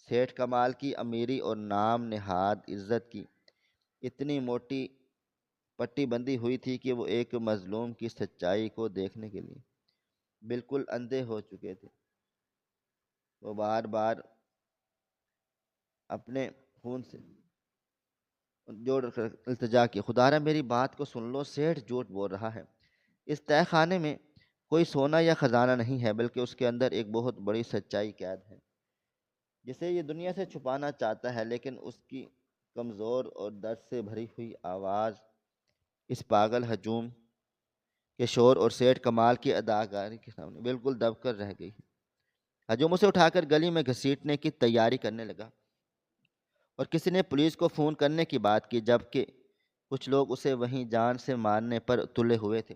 سیٹھ کمال کی امیری اور نام نہاد عزت کی اتنی موٹی پٹی بندھی ہوئی تھی کہ وہ ایک مظلوم کی سچائی کو دیکھنے کے لیے بالکل اندھے ہو چکے تھے۔ وہ بار بار اپنے خون سے جوڑ کر التجا کی، خدارا میری بات کو سن لو، سیٹھ جھوٹ بول رہا ہے۔ اس تہہ خانے میں کوئی سونا یا خزانہ نہیں ہے، بلکہ اس کے اندر ایک بہت بڑی سچائی قید ہے، جسے یہ دنیا سے چھپانا چاہتا ہے، لیکن اس کی کمزور اور درد سے بھری ہوئی آواز اس پاگل ہجوم کے شور اور سیٹھ کمال کی اداکاری کے سامنے بالکل دب کر رہ گئی۔ ہجوم اسے اٹھا کر گلی میں گھسیٹنے کی تیاری کرنے لگا، اور کسی نے پولیس کو فون کرنے کی بات کی، جبکہ کچھ لوگ اسے وہیں جان سے مارنے پر تلے ہوئے تھے،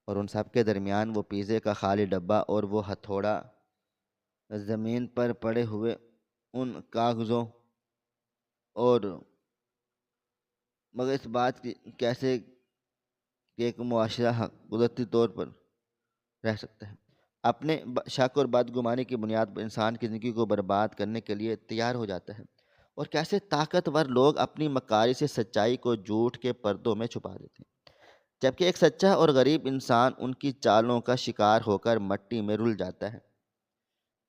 اور ان سب کے درمیان وہ پیزے کا خالی ڈبہ اور وہ ہتھوڑا زمین پر پڑے ہوئے ان کاغذوں، اور مگر اس بات کی کیسے کہ ایک معاشرہ قدرتی طور پر رہ سکتا ہے، اپنے شک اور بدگمانی کی بنیاد پر انسان کی زندگی کو برباد کرنے کے لیے تیار ہو جاتا ہے، اور کیسے طاقتور لوگ اپنی مکاری سے سچائی کو جھوٹ کے پردوں میں چھپا دیتے ہیں، جبکہ ایک سچا اور غریب انسان ان کی چالوں کا شکار ہو کر مٹی میں رل جاتا ہے۔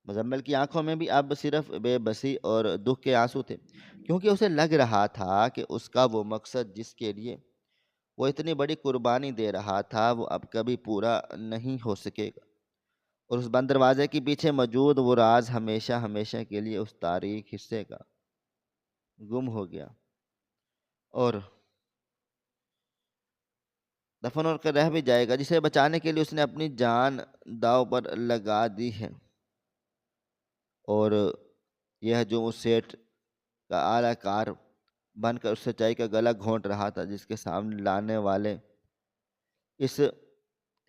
مزمل کی آنکھوں میں بھی اب صرف بے بسی اور دکھ کے آنسو تھے، کیونکہ اسے لگ رہا تھا کہ اس کا وہ مقصد جس کے لیے وہ اتنی بڑی قربانی دے رہا تھا وہ اب کبھی پورا نہیں ہو سکے گا، اور اس بند دروازے کے پیچھے موجود وہ راز ہمیشہ ہمیشہ کے لیے اس تاریک حصے کا گم ہو گیا اور دفن ہو کر رہ بھی جائے گا، جسے بچانے کے لیے اس نے اپنی جان داؤ پر لگا دی ہے۔ اور یہ جو اس سیٹ کا اعلی کار بن کر اس سچائی کا گلا گھونٹ رہا تھا، جس کے سامنے لانے والے اس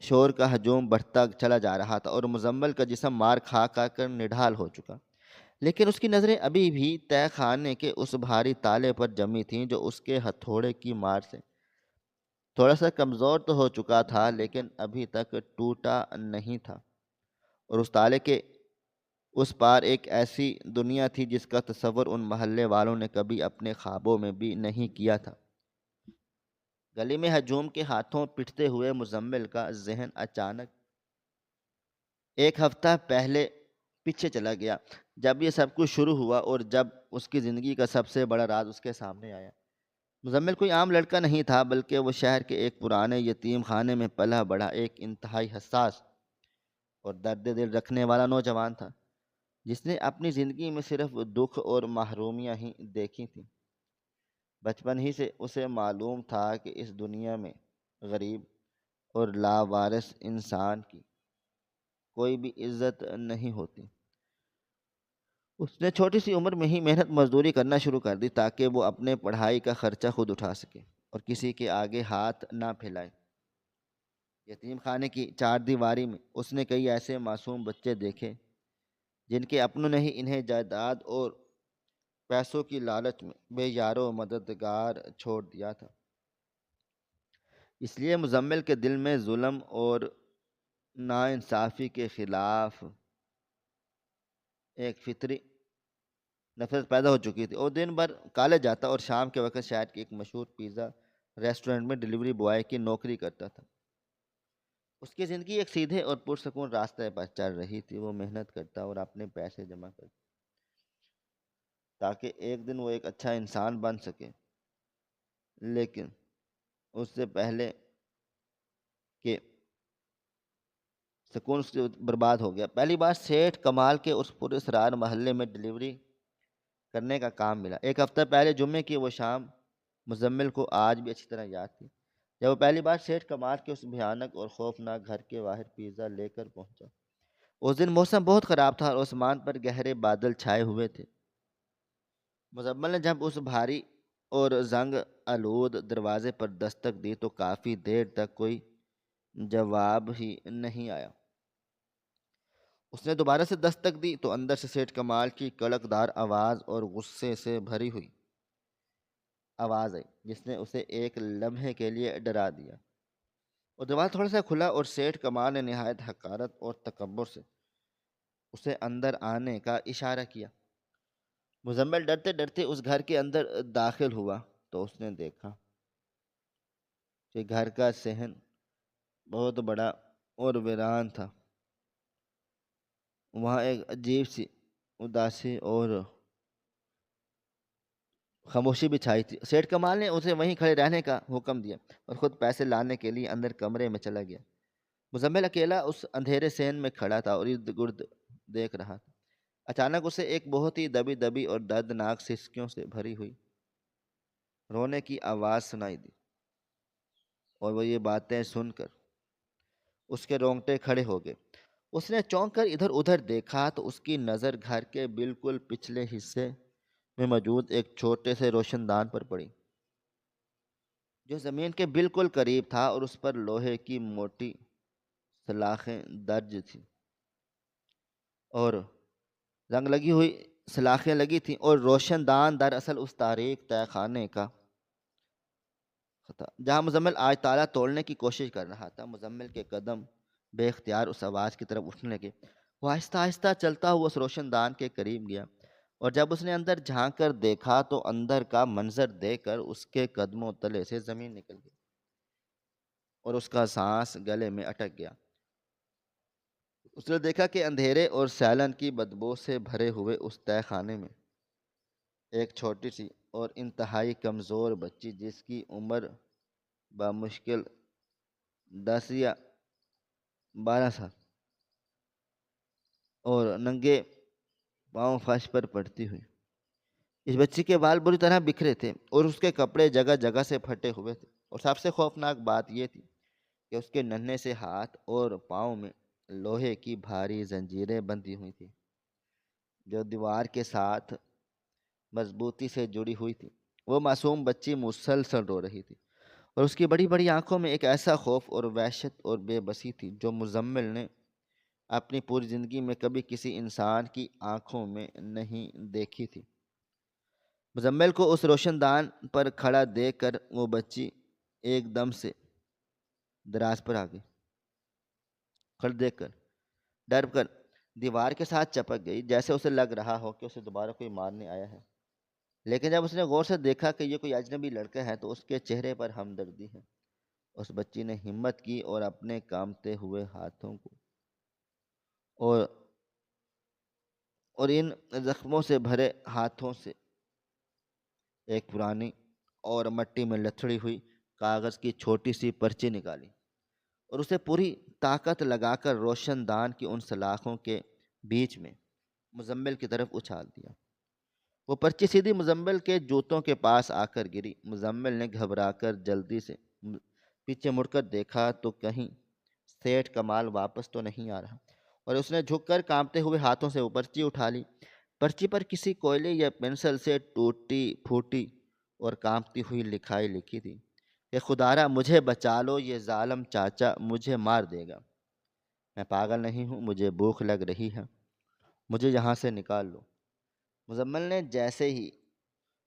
شور کا ہجوم بڑھتا چلا جا رہا تھا اور مزمل کا جسم مار کھا کھا کر نڈھال ہو چکا، لیکن اس کی نظریں ابھی بھی تہہ خانے کے اس بھاری تالے پر جمی تھیں جو اس کے ہتھوڑے کی مار سے تھوڑا سا کمزور تو ہو چکا تھا لیکن ابھی تک ٹوٹا نہیں تھا، اور اس تالے کے اس پار ایک ایسی دنیا تھی جس کا تصور ان محلے والوں نے کبھی اپنے خوابوں میں بھی نہیں کیا تھا۔ گلی میں ہجوم کے ہاتھوں پٹتے ہوئے مزمل کا ذہن اچانک ایک ہفتہ پہلے پیچھے چلا گیا، جب یہ سب کچھ شروع ہوا اور جب اس کی زندگی کا سب سے بڑا راز اس کے سامنے آیا۔ مزمل کوئی عام لڑکا نہیں تھا، بلکہ وہ شہر کے ایک پرانے یتیم خانے میں پلا بڑھا ایک انتہائی حساس اور درد دل رکھنے والا نوجوان تھا، جس نے اپنی زندگی میں صرف دکھ اور محرومیاں ہی دیکھی تھیں۔ بچپن ہی سے اسے معلوم تھا کہ اس دنیا میں غریب اور لاوارث انسان کی کوئی بھی عزت نہیں ہوتی۔ اس نے چھوٹی سی عمر میں ہی محنت مزدوری کرنا شروع کر دی تاکہ وہ اپنے پڑھائی کا خرچہ خود اٹھا سکے اور کسی کے آگے ہاتھ نہ پھیلائے۔ یتیم خانے کی چار دیواری میں اس نے کئی ایسے معصوم بچے دیکھے جن کے اپنوں نے ہی انہیں جائیداد اور پیسوں کی لالچ میں بے یار و مددگار چھوڑ دیا تھا۔ اس لیے مزمل کے دل میں ظلم اور ناانصافی کے خلاف ایک فطری نفرت پیدا ہو چکی تھی۔ وہ دن بھر کالج جاتا اور شام کے وقت شہر کے ایک مشہور پیزا ریسٹورنٹ میں ڈلیوری بوائے کی نوکری کرتا تھا۔ اس کی زندگی ایک سیدھے اور پرسکون راستے پر چل رہی تھی۔ وہ محنت کرتا اور اپنے پیسے جمع کرتا تاکہ ایک دن وہ ایک اچھا انسان بن سکے، لیکن اس سے پہلے کہ سکون اس سے برباد ہو گیا۔ پہلی بار سیٹھ کمال کے اس پراسرار محلے میں ڈلیوری کرنے کا کام ملا۔ ایک ہفتہ پہلے جمعے کی وہ شام مزمل کو آج بھی اچھی طرح یاد تھی، جب وہ پہلی بار سیٹھ کمال کے اس بھیانک اور خوفناک گھر کے باہر پیزا لے کر پہنچا۔ اس دن موسم بہت خراب تھا اور آسمان پر گہرے بادل چھائے ہوئے تھے۔ مزمل نے جب اس بھاری اور زنگ آلود دروازے پر دستک دی تو کافی دیر تک کوئی جواب ہی نہیں آیا۔ اس نے دوبارہ سے دستک دی تو اندر سے سیٹھ کمال کی کڑک دار آواز اور غصے سے بھری ہوئی آواز آئی، جس نے اسے ایک لمحے کے لیے ڈرا دیا۔ اور دروازہ تھوڑا سا کھلا اور سیٹھ کمال نے نہایت حقارت اور تکبر سے اسے اندر آنے کا اشارہ کیا۔ مزمل ڈرتے ڈرتے اس گھر کے اندر داخل ہوا تو اس نے دیکھا کہ گھر کا صحن بہت بڑا اور ویران تھا۔ وہاں ایک عجیب سی اداسی اور خاموشی بھی چھائی تھی۔ سیٹھ کمال نے اسے وہیں کھڑے رہنے کا حکم دیا اور خود پیسے لانے کے لیے اندر کمرے میں چلا گیا۔ مزمل اکیلا اس اندھیرے صحن میں کھڑا تھا اور ارد گرد دیکھ رہا تھا۔ اچانک اسے ایک بہت ہی دبی دبی اور دردناک سسکیوں سے بھری ہوئی رونے کی آواز سنائی دی، اور وہ یہ باتیں سن کر اس کے رونگٹے کھڑے ہو گئے۔ اس نے چونک کر ادھر ادھر دیکھا تو اس کی نظر گھر کے بالکل پچھلے حصے میں موجود ایک چھوٹے سے روشن دان پر پڑی، جو زمین کے بالکل قریب تھا اور اس پر لوہے کی موٹی سلاخیں درج تھیں اور رنگ لگی ہوئی سلاخیں لگی تھیں، اور روشن دان دراصل اس تاریک تہہ خانے کا تھا جہاں مزمل آج تالا توڑنے کی کوشش کر رہا تھا۔ مزمل کے قدم بے اختیار اس آواز کی طرف اٹھنے لگے۔ وہ آہستہ آہستہ چلتا ہوا اس روشن دان کے قریب گیا، اور جب اس نے اندر جھانک کر دیکھا تو اندر کا منظر دیکھ کر اس کے قدموں تلے سے زمین نکل گئی اور اس کا سانس گلے میں اٹک گیا۔ اس نے دیکھا کہ اندھیرے اور سیلن کی بدبو سے بھرے ہوئے اس تہہ خانے میں ایک چھوٹی سی اور انتہائی کمزور بچی، جس کی عمر بمشکل 10 یا 12 سال، اور ننگے پاؤں فرش پر پڑتی ہوئی۔ اس بچی کے بال بری طرح بکھرے تھے اور اس کے کپڑے جگہ جگہ سے پھٹے ہوئے تھے، اور سب سے خوفناک بات یہ تھی کہ اس کے ننھے سے ہاتھ اور پاؤں میں لوہے کی بھاری زنجیریں بندھی ہوئی تھیں جو دیوار کے ساتھ مضبوطی سے جڑی ہوئی تھی۔ وہ معصوم بچی مسلسل رو رہی تھی اور اس کی بڑی بڑی آنکھوں میں ایک ایسا خوف اور وحشت اور بے بسی تھی جو مزمل نے اپنی پوری زندگی میں کبھی کسی انسان کی آنکھوں میں نہیں دیکھی تھی۔ مزمل کو اس روشن دان پر کھڑا دیکھ کر وہ بچی ایک دم سے دراز پر آ گئی، کھڑ دیکھ کر ڈر کر دیوار کے ساتھ چپک گئی، جیسے اسے لگ رہا ہو کہ اسے دوبارہ کوئی مارنے آیا ہے۔ لیکن جب اس نے غور سے دیکھا کہ یہ کوئی اجنبی لڑکا ہے تو اس کے چہرے پر ہمدردی ہے۔ اس بچی نے ہمت کی اور اپنے کانپتے ہوئے ہاتھوں کو اور ان زخموں سے بھرے ہاتھوں سے ایک پرانی اور مٹی میں لتھڑی ہوئی کاغذ کی چھوٹی سی پرچی نکالی اور اسے پوری طاقت لگا کر روشن دان کی ان سلاخوں کے بیچ میں مزمل کی طرف اچھال دیا۔ وہ پرچی سیدھی مزمل کے جوتوں کے پاس آ کر گری۔ مزمل نے گھبرا کر جلدی سے پیچھے مڑ کر دیکھا تو کہیں سیٹھ کمال واپس تو نہیں آ رہا، اور اس نے جھک کر کانپتے ہوئے ہاتھوں سے وہ پرچی اٹھا لی۔ پرچی پر کسی کوئلے یا پنسل سے ٹوٹی پھوٹی اور کانپتی ہوئی لکھائی لکھی تھی کہ خدارا مجھے بچا لو، یہ ظالم چاچا مجھے مار دے گا۔ میں پاگل نہیں ہوں، مجھے بھوک لگ رہی ہے، مجھے یہاں سے نکال لو۔ مزمل نے جیسے ہی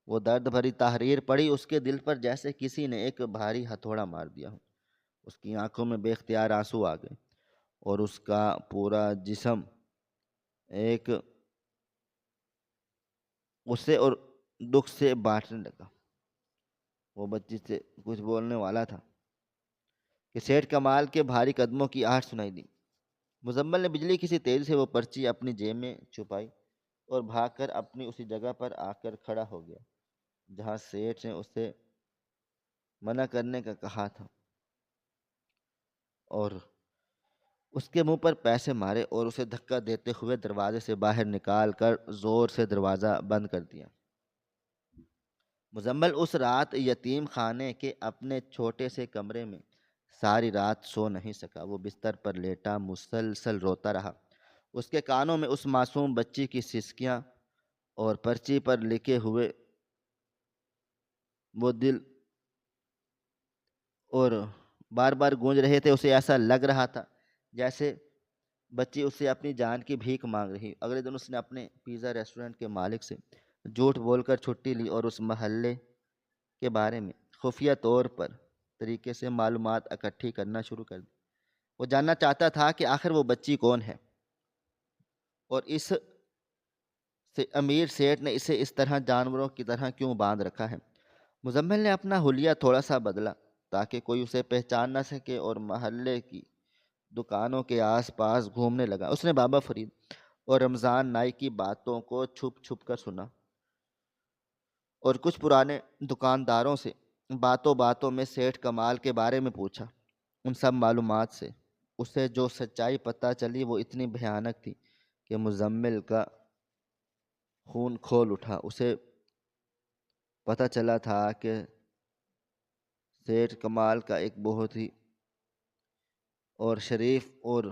وہ درد بھری تحریر پڑھی، اس کے دل پر جیسے کسی نے ایک بھاری ہتھوڑا مار دیا ہو۔ اس کی آنکھوں میں بے اختیار آنسو آ گئے اور اس کا پورا جسم ایک غصے اور دکھ سے بانٹنے لگا۔ وہ بچی سے کچھ بولنے والا تھا کہ سیٹھ کمال کے بھاری قدموں کی آہٹ سنائی دی۔ مزمل نے بجلی کسی تیزی سے وہ پرچی اپنی جیب میں چھپائی اور بھاگ کر اپنی اسی جگہ پر آ کر کھڑا ہو گیا جہاں سیٹھ نے اسے منع کرنے کا کہا تھا، اور اس کے منہ پر پیسے مارے اور اسے دھکا دیتے ہوئے دروازے سے باہر نکال کر زور سے دروازہ بند کر دیا۔ مزمل اس رات یتیم خانے کے اپنے چھوٹے سے کمرے میں ساری رات سو نہیں سکا۔ وہ بستر پر لیٹا مسلسل روتا رہا۔ اس کے کانوں میں اس معصوم بچی کی سسکیاں اور پرچی پر لکھے ہوئے وہ دل اور بار بار گونج رہے تھے۔ اسے ایسا لگ رہا تھا جیسے بچی اس سے اپنی جان کی بھیک مانگ رہی۔ اگلے دن اس نے اپنے پیزا ریسٹورنٹ کے مالک سے جھوٹ بول کر چھٹی لی اور اس محلے کے بارے میں خفیہ طور پر طریقے سے معلومات اکٹھی کرنا شروع کر دی۔ وہ جاننا چاہتا تھا کہ آخر وہ بچی کون ہے اور اس سے امیر سیٹھ نے اسے اس طرح جانوروں کی طرح کیوں باندھ رکھا ہے۔ مزمل نے اپنا حلیہ تھوڑا سا بدلا تاکہ کوئی اسے پہچان نہ سکے اور محلے کی دکانوں کے آس پاس گھومنے لگا۔ اس نے بابا فرید اور رمضان نائی کی باتوں کو چھپ چھپ کر سنا اور کچھ پرانے دکانداروں سے باتوں باتوں میں سیٹھ کمال کے بارے میں پوچھا۔ ان سب معلومات سے اسے جو سچائی پتہ چلی وہ اتنی بھیانک تھی کہ مزمل کا خون کھول اٹھا۔ اسے پتہ چلا تھا کہ سیٹھ کمال کا ایک بہت ہی اور شریف اور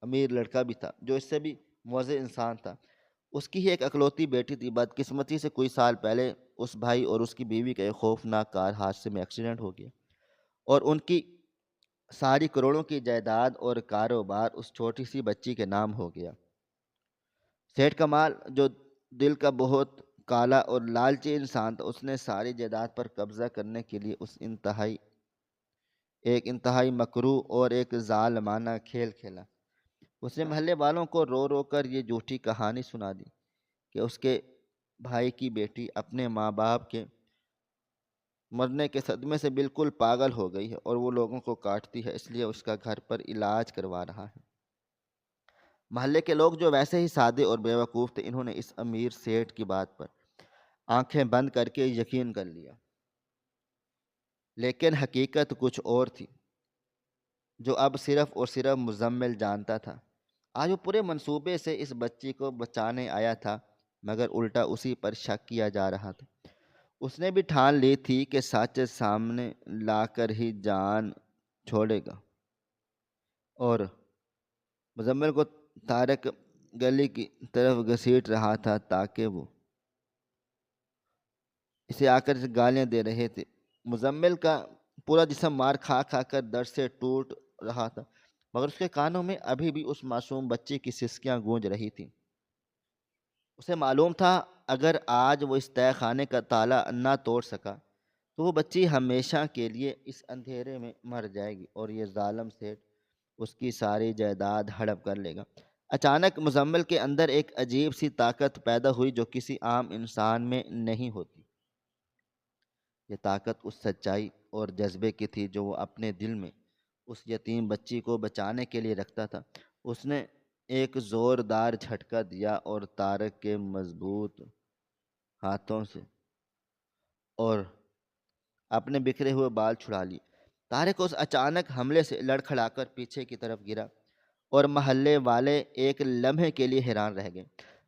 امیر لڑکا بھی تھا جو اس سے بھی موزے انسان تھا۔ اس کی ہی ایک اکلوتی بیٹی تھی۔ بدقسمتی سے کچھ سال پہلے اس بھائی اور اس کی بیوی کا ایک خوفناک کار حادثے میں ایکسیڈنٹ ہو گیا اور ان کی ساری کروڑوں کی جائیداد اور کاروبار اس چھوٹی سی بچی کے نام ہو گیا۔ سیٹھ کمال جو دل کا بہت کالا اور لالچی انسان تھا، اس نے ساری جائیداد پر قبضہ کرنے کے لیے ایک انتہائی مکروہ اور ایک ظالمانہ کھیل کھیلا۔ اس نے محلے والوں کو رو رو کر یہ جھوٹی کہانی سنا دی کہ اس کے بھائی کی بیٹی اپنے ماں باپ کے مرنے کے صدمے سے بالکل پاگل ہو گئی ہے اور وہ لوگوں کو کاٹتی ہے، اس لیے اس کا گھر پر علاج کروا رہا ہے۔ محلے کے لوگ جو ویسے ہی سادے اور بیوقوف تھے، انہوں نے اس امیر سیٹھ کی بات پر آنکھیں بند کر کے یقین کر لیا، لیکن حقیقت کچھ اور تھی جو اب صرف اور صرف مزمل جانتا تھا۔ آج وہ پورے منصوبے سے اس بچی کو بچانے آیا تھا، مگر الٹا اسی پر شک کیا جا رہا تھا۔ اس نے بھی ٹھان لی تھی کہ سچ سامنے لا کر ہی جان چھوڑے گا، اور مزمل کو طارق گلی کی طرف گھسیٹ رہا تھا تاکہ وہ اسے آ کر گالیاں دے رہے تھے۔ مزمل کا پورا جسم مار کھا کھا کر درد سے ٹوٹ رہا تھا، مگر اس کے کانوں میں ابھی بھی اس معصوم بچے کی سسکیاں گونج رہی تھیں۔ اسے معلوم تھا اگر آج وہ اس تہہ خانے کا تالا نہ توڑ سکا تو وہ بچی ہمیشہ کے لیے اس اندھیرے میں مر جائے گی اور یہ ظالم سیٹھ اس کی ساری جائیداد ہڑپ کر لے گا۔ اچانک مزمل کے اندر ایک عجیب سی طاقت پیدا ہوئی جو کسی عام انسان میں نہیں ہوتی۔ یہ طاقت اس سچائی اور جذبے کی تھی جو وہ اپنے دل میں اس یتیم بچی کو بچانے کے لیے رکھتا تھا۔ اس نے ایک زوردار جھٹکا دیا اور طارق کے مضبوط ہاتھوں سے اور اپنے بکھرے ہوئے بال چھڑا لیے۔ طارق اس اچانک حملے سے لڑکھڑا کر پیچھے کی طرف گرا اور محلے والے ایک لمحے کے لیے حیران رہ گئے۔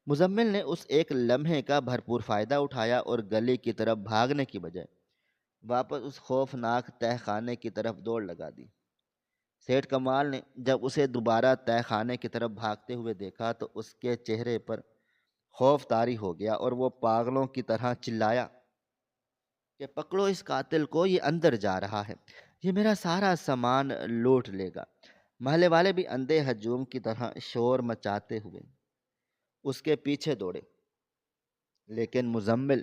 مزمل نے اس ایک لمحے کا بھرپور فائدہ اٹھایا اور گلی کی طرف بھاگنے کی بجائے واپس اس خوفناک تہہ خانے کی طرف دوڑ لگا دی۔ سیٹھ کمال نے جب اسے دوبارہ تہہ خانے کی طرف بھاگتے ہوئے دیکھا تو اس کے چہرے پر خوف طاری ہو گیا اور وہ پاگلوں کی طرح چلایا کہ پکڑو اس قاتل کو، یہ اندر جا رہا ہے، یہ میرا سارا سامان لوٹ لے گا۔ محلے والے بھی اندھے ہجوم کی طرح شور مچاتے ہوئے اس کے پیچھے دوڑے، لیکن مزمل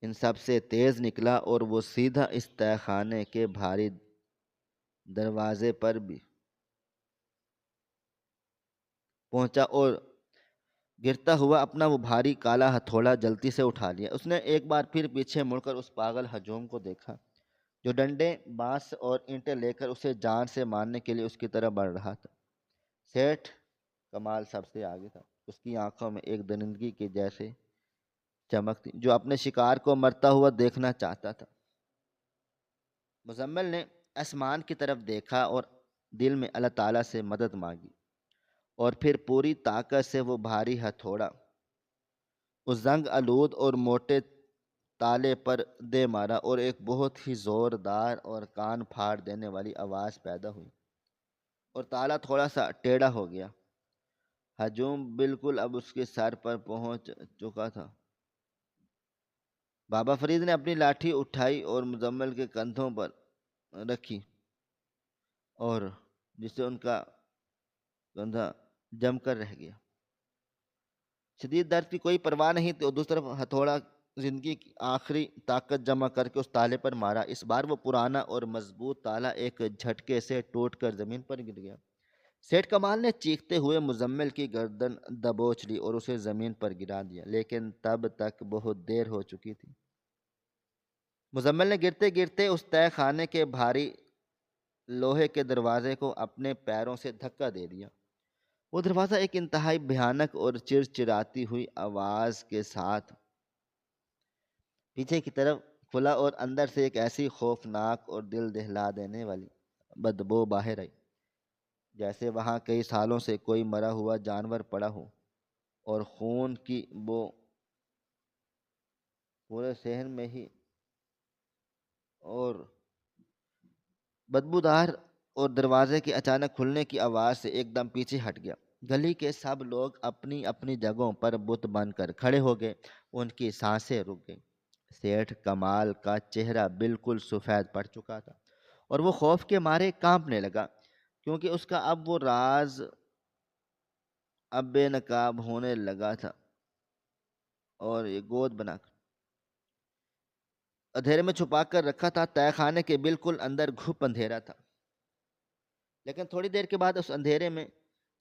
ان سب سے تیز نکلا اور وہ سیدھا اس تہہ خانے کے بھاری دروازے پر بھی پہنچا اور گرتا ہوا اپنا وہ بھاری کالا ہتھوڑا جلدی سے اٹھا لیا۔ اس نے ایک بار پھر پیچھے مڑ کر اس پاگل ہجوم کو دیکھا جو ڈنڈے، بانس اور اینٹیں لے کر اسے جان سے مارنے کے لیے اس کی طرف بڑھ رہا تھا۔ سیٹھ کمال سب سے آگے تھا، اس کی آنکھوں میں ایک درندگی کی جیسے چمک تھی جو اپنے شکار کو مرتا ہوا دیکھنا چاہتا تھا۔ مزمل نے آسمان کی طرف دیکھا اور دل میں اللہ تعالیٰ سے مدد مانگی، اور پھر پوری طاقت سے وہ بھاری ہتھوڑا اس زنگ آلود اور موٹے تالے پر دے مارا اور ایک بہت ہی زوردار اور کان پھاڑ دینے والی آواز پیدا ہوئی اور تالا تھوڑا سا ٹیڑھا ہو گیا۔ ہجوم بالکل اب اس کے سر پر پہنچ چکا تھا۔ بابا فرید نے اپنی لاٹھی اٹھائی اور مزمل کے کندھوں پر رکھی اور جس سے ان کا کندھا جم کر رہ گیا۔ شدید درد کی کوئی پرواہ نہیں تھی اور دوسری طرف ہتھوڑا زندگی کی آخری طاقت جمع کر کے اس تالے پر مارا۔ اس بار وہ پرانا اور مضبوط تالا ایک جھٹکے سے ٹوٹ کر زمین پر گر گیا۔ سیٹھ کمال نے چیختے ہوئے مزمل کی گردن دبوچ لی اور اسے زمین پر گرا دیا، لیکن تب تک بہت دیر ہو چکی تھی۔ مزمل نے گرتے گرتے اس تہہ خانے کے بھاری لوہے کے دروازے کو اپنے پیروں سے دھکا دے دیا۔ وہ دروازہ ایک انتہائی بھیانک اور چرچراتی ہوئی آواز کے ساتھ پیچھے کی طرف کھلا اور اندر سے ایک ایسی خوفناک اور دل دہلا دینے والی بدبو باہر آئی جیسے وہاں کئی سالوں سے کوئی مرا ہوا جانور پڑا ہو اور خون کی بو پورے صحن میں ہی اور بدبودار اور دروازے کے اچانک کھلنے کی آواز سے ایک دم پیچھے ہٹ گیا۔ گلی کے سب لوگ اپنی اپنی جگہوں پر بت بن کر کھڑے ہو گئے، ان کی سانسیں رک گئیں۔ سیٹھ کمال کا چہرہ بالکل سفید پڑ چکا تھا اور وہ خوف کے مارے کانپنے لگا، کیونکہ اس کا اب وہ راز اب بے نقاب ہونے لگا تھا اور یہ گود بنا کر اندھیرے میں چھپا کر رکھا تھا۔ تہہ خانے کے بالکل اندر گھپ اندھیرا تھا، لیکن تھوڑی دیر کے بعد اس اندھیرے میں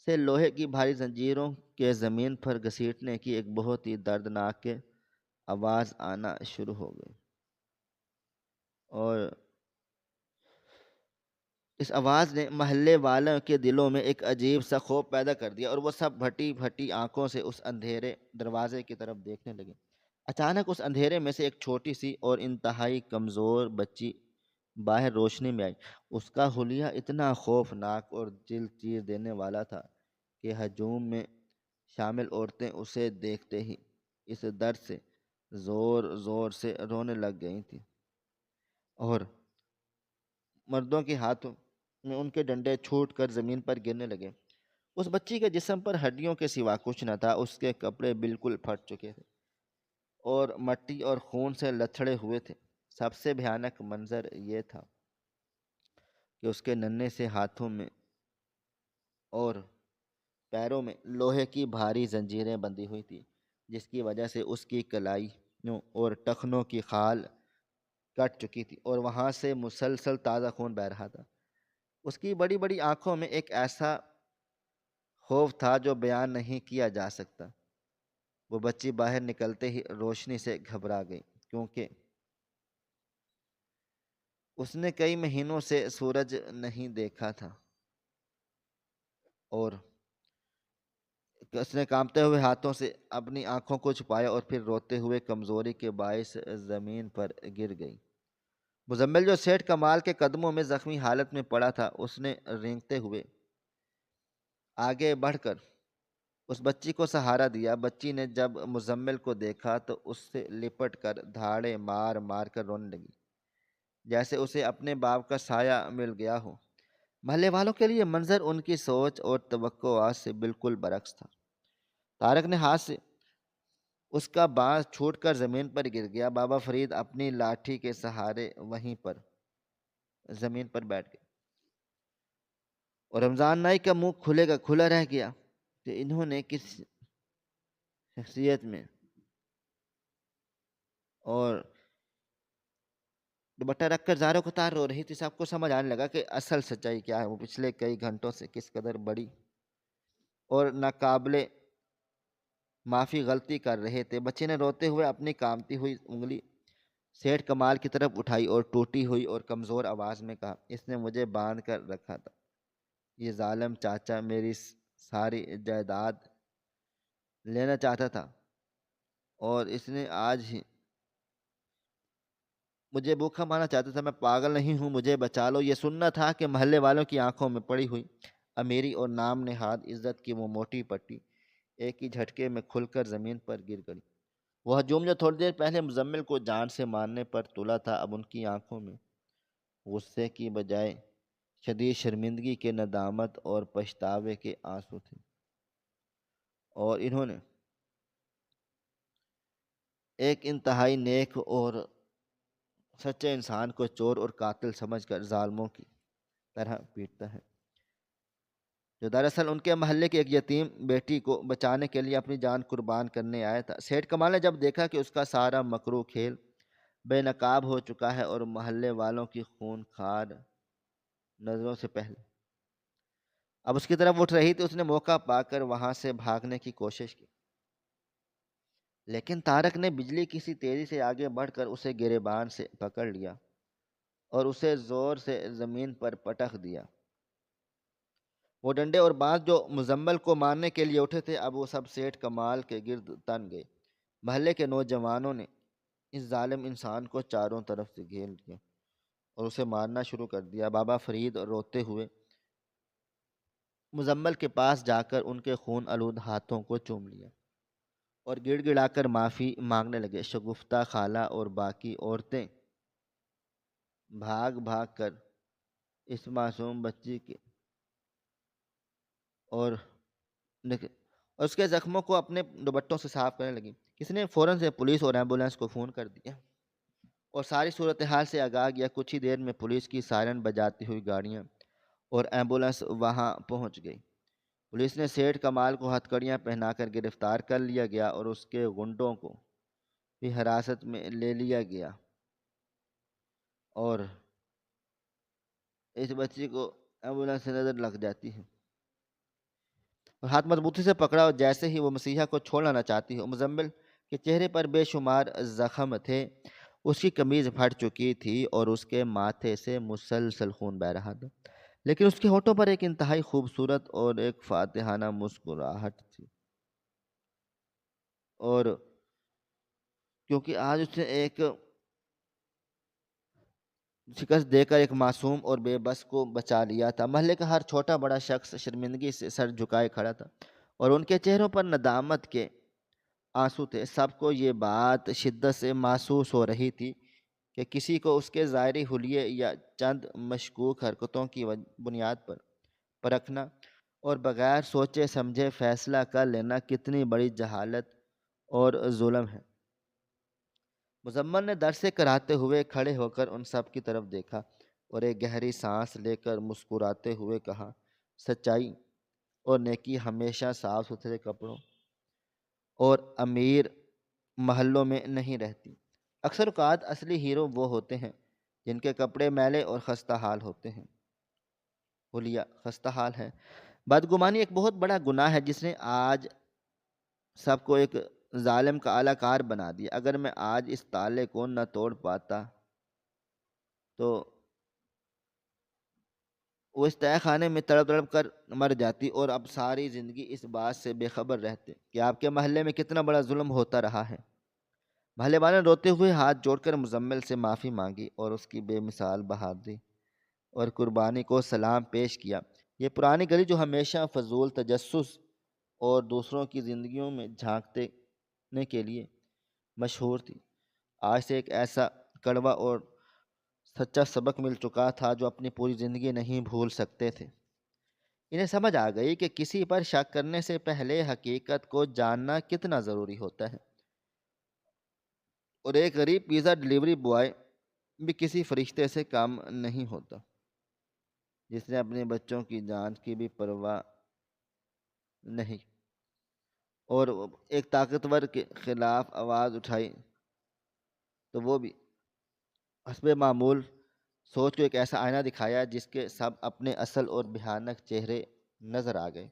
سے لوہے کی بھاری زنجیروں کے زمین پر گھسیٹنے کی ایک بہت ہی دردناک آواز آنا شروع ہو گئی، اور اس آواز نے محلے والوں کے دلوں میں ایک عجیب سا خوف پیدا کر دیا اور وہ سب پھٹی پھٹی آنکھوں سے اس اندھیرے دروازے کی طرف دیکھنے لگے۔ اچانک اس اندھیرے میں سے ایک چھوٹی سی اور انتہائی کمزور بچی باہر روشنی میں آئی۔ اس کا حلیہ اتنا خوفناک اور دل چیر دینے والا تھا کہ ہجوم میں شامل عورتیں اسے دیکھتے ہی اس درد سے زور زور سے رونے لگ گئی تھیں، اور مردوں کے ہاتھوں میں ان کے ڈنڈے چھوٹ کر زمین پر گرنے لگے۔ اس بچی کے جسم پر ہڈیوں کے سوا کچھ نہ تھا، اس کے کپڑے بالکل پھٹ چکے تھے اور مٹی اور خون سے لتھڑے ہوئے تھے۔ سب سے بھیانک منظر یہ تھا کہ اس کے ننھے سے ہاتھوں میں اور پیروں میں لوہے کی بھاری زنجیریں بندھی ہوئی تھیں، جس کی وجہ سے اس کی کلائیوں اور ٹخنوں کی خال کٹ چکی تھی اور وہاں سے مسلسل تازہ خون بہہ رہا تھا۔ اس کی بڑی بڑی آنکھوں میں ایک ایسا خوف تھا جو بیان نہیں کیا جا سکتا۔ وہ بچی باہر نکلتے ہی روشنی سے گھبرا گئی، کیونکہ اس نے کئی مہینوں سے سورج نہیں دیکھا تھا، اور اس نے کانپتے ہوئے ہاتھوں سے اپنی آنکھوں کو چھپایا اور پھر روتے ہوئے کمزوری کے باعث زمین پر گر گئی۔ مزمل جو سیٹھ کمال کے قدموں میں زخمی حالت میں پڑا تھا، اس نے رینگتے ہوئے آگے بڑھ کر اس بچی کو سہارا دیا۔ بچی نے جب مزمل کو دیکھا تو اس سے لپٹ کر دھاڑے مار مار کر رونے لگی، جیسے اسے اپنے باپ کا سایہ مل گیا ہو۔ محلے والوں کے لیے منظر ان کی سوچ اور توقعات سے بالکل برعکس تھا۔ طارق نے ہاتھ سے اس کا بانس چھوٹ کر زمین پر گر گیا۔ بابا فرید اپنی لاٹھی کے سہارے وہیں پر زمین پر بیٹھ گئے، اور رمضان نائی کا منہ کھلے کا کھلا رہ گیا کہ انہوں نے کس شخصیت میں اور دوپٹہ رکھ کر زاروں قطار رو رہی تھی۔ سب کو سمجھ آنے لگا کہ اصل سچائی کیا ہے، وہ پچھلے کئی گھنٹوں سے کس قدر بڑی اور ناقابل معافی غلطی کر رہے تھے۔ بچے نے روتے ہوئے اپنی کامتی ہوئی انگلی سیٹھ کمال کی طرف اٹھائی اور ٹوٹی ہوئی اور کمزور آواز میں کہا، اس نے مجھے باندھ کر رکھا تھا، یہ ظالم چاچا میری ساری جائیداد لینا چاہتا تھا، اور اس نے آج ہی مجھے بھوکا مارنا چاہتا تھا۔ میں پاگل نہیں ہوں، مجھے بچا لو۔ یہ سننا تھا کہ محلے والوں کی آنکھوں میں پڑی ہوئی امیری اور نام نہاد عزت کی وہ موٹی پٹی ایک ہی جھٹکے میں کھل کر زمین پر گر گئی۔ وہ ہجوم جو تھوڑی دیر پہلے مزمل کو جان سے مارنے پر تلا تھا، اب ان کی آنکھوں میں غصے کی بجائے شدید شرمندگی کے، ندامت اور پچھتاوے کے آنسو تھے، اور انہوں نے ایک انتہائی نیک اور سچے انسان کو چور اور قاتل سمجھ کر ظالموں کی طرح پیٹتا ہے، جو دراصل ان کے محلے کی ایک یتیم بیٹی کو بچانے کے لیے اپنی جان قربان کرنے آیا تھا۔ سیٹھ کمال نے جب دیکھا کہ اس کا سارا مکرو کھیل بے نقاب ہو چکا ہے اور محلے والوں کی خون خوار نظروں سے پہلے اب اس کی طرف اٹھ رہی تھی، اس نے موقع پا کر وہاں سے بھاگنے کی کوشش کی، لیکن طارق نے بجلی کی سی تیزی سے آگے بڑھ کر اسے گریبان سے پکڑ لیا اور اسے زور سے زمین پر پٹخ دیا۔ وہ ڈنڈے اور بانس جو مزمل کو مارنے کے لیے اٹھے تھے، اب وہ سب سیٹھ کمال کے گرد تن گئے۔ محلے کے نوجوانوں نے اس ظالم انسان کو چاروں طرف سے گھیر لیا اور اسے مارنا شروع کر دیا۔ بابا فرید روتے ہوئے مزمل کے پاس جا کر ان کے خون آلود ہاتھوں کو چوم لیا اور گڑ گڑا کر معافی مانگنے لگے۔ شگفتہ خالہ اور باقی عورتیں بھاگ بھاگ کر اس معصوم بچی کے اور اس کے زخموں کو اپنے دوپٹوں سے صاف کرنے لگی۔ کسی نے فوراً سے پولیس اور ایمبولینس کو فون کر دیا اور ساری صورتحال سے آگاہ کیا۔ کچھ ہی دیر میں پولیس کی سائرن بجاتی ہوئی گاڑیاں اور ایمبولینس وہاں پہنچ گئی۔ پولیس نے سیٹھ کمال کو ہتھکڑیاں پہنا کر گرفتار کر لیا گیا اور اس کے گنڈوں کو بھی حراست میں لے لیا گیا، اور اس بچی کو ایمبولینس سے نظر لگ جاتی ہے اور ہاتھ مضبوطی سے پکڑا، اور جیسے ہی وہ مسیحا کو چھوڑنا نہ چاہتی ہو۔ مزمل کے چہرے پر بے شمار زخم تھے، اس کی قمیض پھٹ چکی تھی اور اس کے ماتھے سے مسلسل خون بہہ رہا تھا، لیکن اس کے ہونٹوں پر ایک انتہائی خوبصورت اور ایک فاتحانہ مسکراہٹ تھی، اور کیونکہ آج اس نے ایک شکست دے کر ایک معصوم اور بے بس کو بچا لیا تھا۔ محلے کا ہر چھوٹا بڑا شخص شرمندگی سے سر جھکائے کھڑا تھا اور ان کے چہروں پر ندامت کے آنسو تھے۔ سب کو یہ بات شدت سے محسوس ہو رہی تھی کہ کسی کو اس کے ظاہری حلیے یا چند مشکوک حرکتوں کی بنیاد پر پرکھنا اور بغیر سوچے سمجھے فیصلہ کر لینا کتنی بڑی جہالت اور ظلم ہے۔ مزمل نے در سے کراتے ہوئے کھڑے ہو کر ان سب کی طرف دیکھا۔ اور ایک گہری سانس لے کر مسکراتے ہوئے کہا، سچائی اور نیکی ہمیشہ صاف ستھرے کپڑوں اور امیر محلوں میں نہیں رہتی۔ اکثر اوقات اصلی ہیرو وہ ہوتے ہیں جن کے کپڑے میلے اور خستہ حال ہوتے ہیں۔ حلیہ خستہ حال ہے۔ بدگمانی ایک بہت بڑا گناہ ہے جس نے آج سب کو ایک ظالم کا اعلی کار بنا دیا۔ اگر میں آج اس تالے کو نہ توڑ پاتا تو وہ اس تہہ خانے میں تڑپ تڑپ کر مر جاتی، اور اب ساری زندگی اس بات سے بے خبر رہتے کہ آپ کے محلے میں کتنا بڑا ظلم ہوتا رہا ہے۔ محلے والے نے روتے ہوئے ہاتھ جوڑ کر مزمل سے معافی مانگی اور اس کی بے مثال بہادری اور قربانی کو سلام پیش کیا۔ یہ پرانی گلی جو ہمیشہ فضول تجسس اور دوسروں کی زندگیوں میں جھانکنے کے لیے مشہور تھی، آج سے ایک ایسا کڑوا اور سچا سبق مل چکا تھا جو اپنی پوری زندگی نہیں بھول سکتے تھے۔ انہیں سمجھ آ گئی کہ کسی پر شک کرنے سے پہلے حقیقت کو جاننا کتنا ضروری ہوتا ہے، اور ایک غریب پیزا ڈلیوری بوائے بھی کسی فرشتے سے کم نہیں ہوتا جس نے اپنے بچوں کی جان کی بھی پرواہ نہیں اور ایک طاقتور کے خلاف آواز اٹھائی تو وہ بھی حسب معمول سوچ کو ایک ایسا آئینہ دکھایا جس کے سب اپنے اصل اور بھیانک چہرے نظر آ گئے۔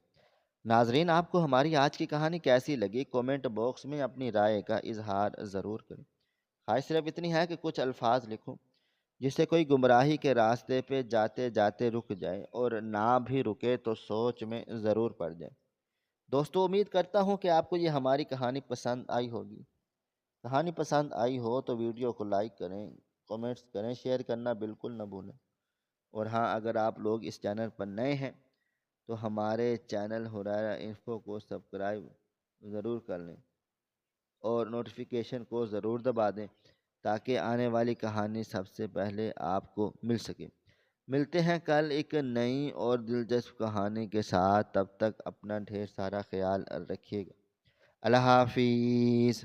ناظرین، آپ کو ہماری آج کی کہانی کیسی لگی؟ کومنٹ باکس میں اپنی رائے کا اظہار ضرور کریں۔ خواہش صرف اتنی ہے کہ کچھ الفاظ لکھوں جس سے کوئی گمراہی کے راستے پہ جاتے جاتے رک جائے، اور نہ بھی رکے تو سوچ میں ضرور پڑ جائے۔ دوستو، امید کرتا ہوں کہ آپ کو یہ ہماری کہانی پسند آئی ہوگی۔ کہانی پسند آئی ہو تو ویڈیو کو لائک کریں، کمنٹس کریں، شیئر کرنا بالکل نہ بھولیں۔ اور ہاں، اگر آپ لوگ اس چینل پر نئے ہیں تو ہمارے چینل ہریرہ انفو کو سبسکرائب ضرور کر لیں اور نوٹیفیکیشن کو ضرور دبا دیں تاکہ آنے والی کہانی سب سے پہلے آپ کو مل سکے۔ ملتے ہیں کل ایک نئی اور دلچسپ کہانی کے ساتھ، تب تک اپنا ڈھیر سارا خیال رکھیے گا۔ اللہ حافظ۔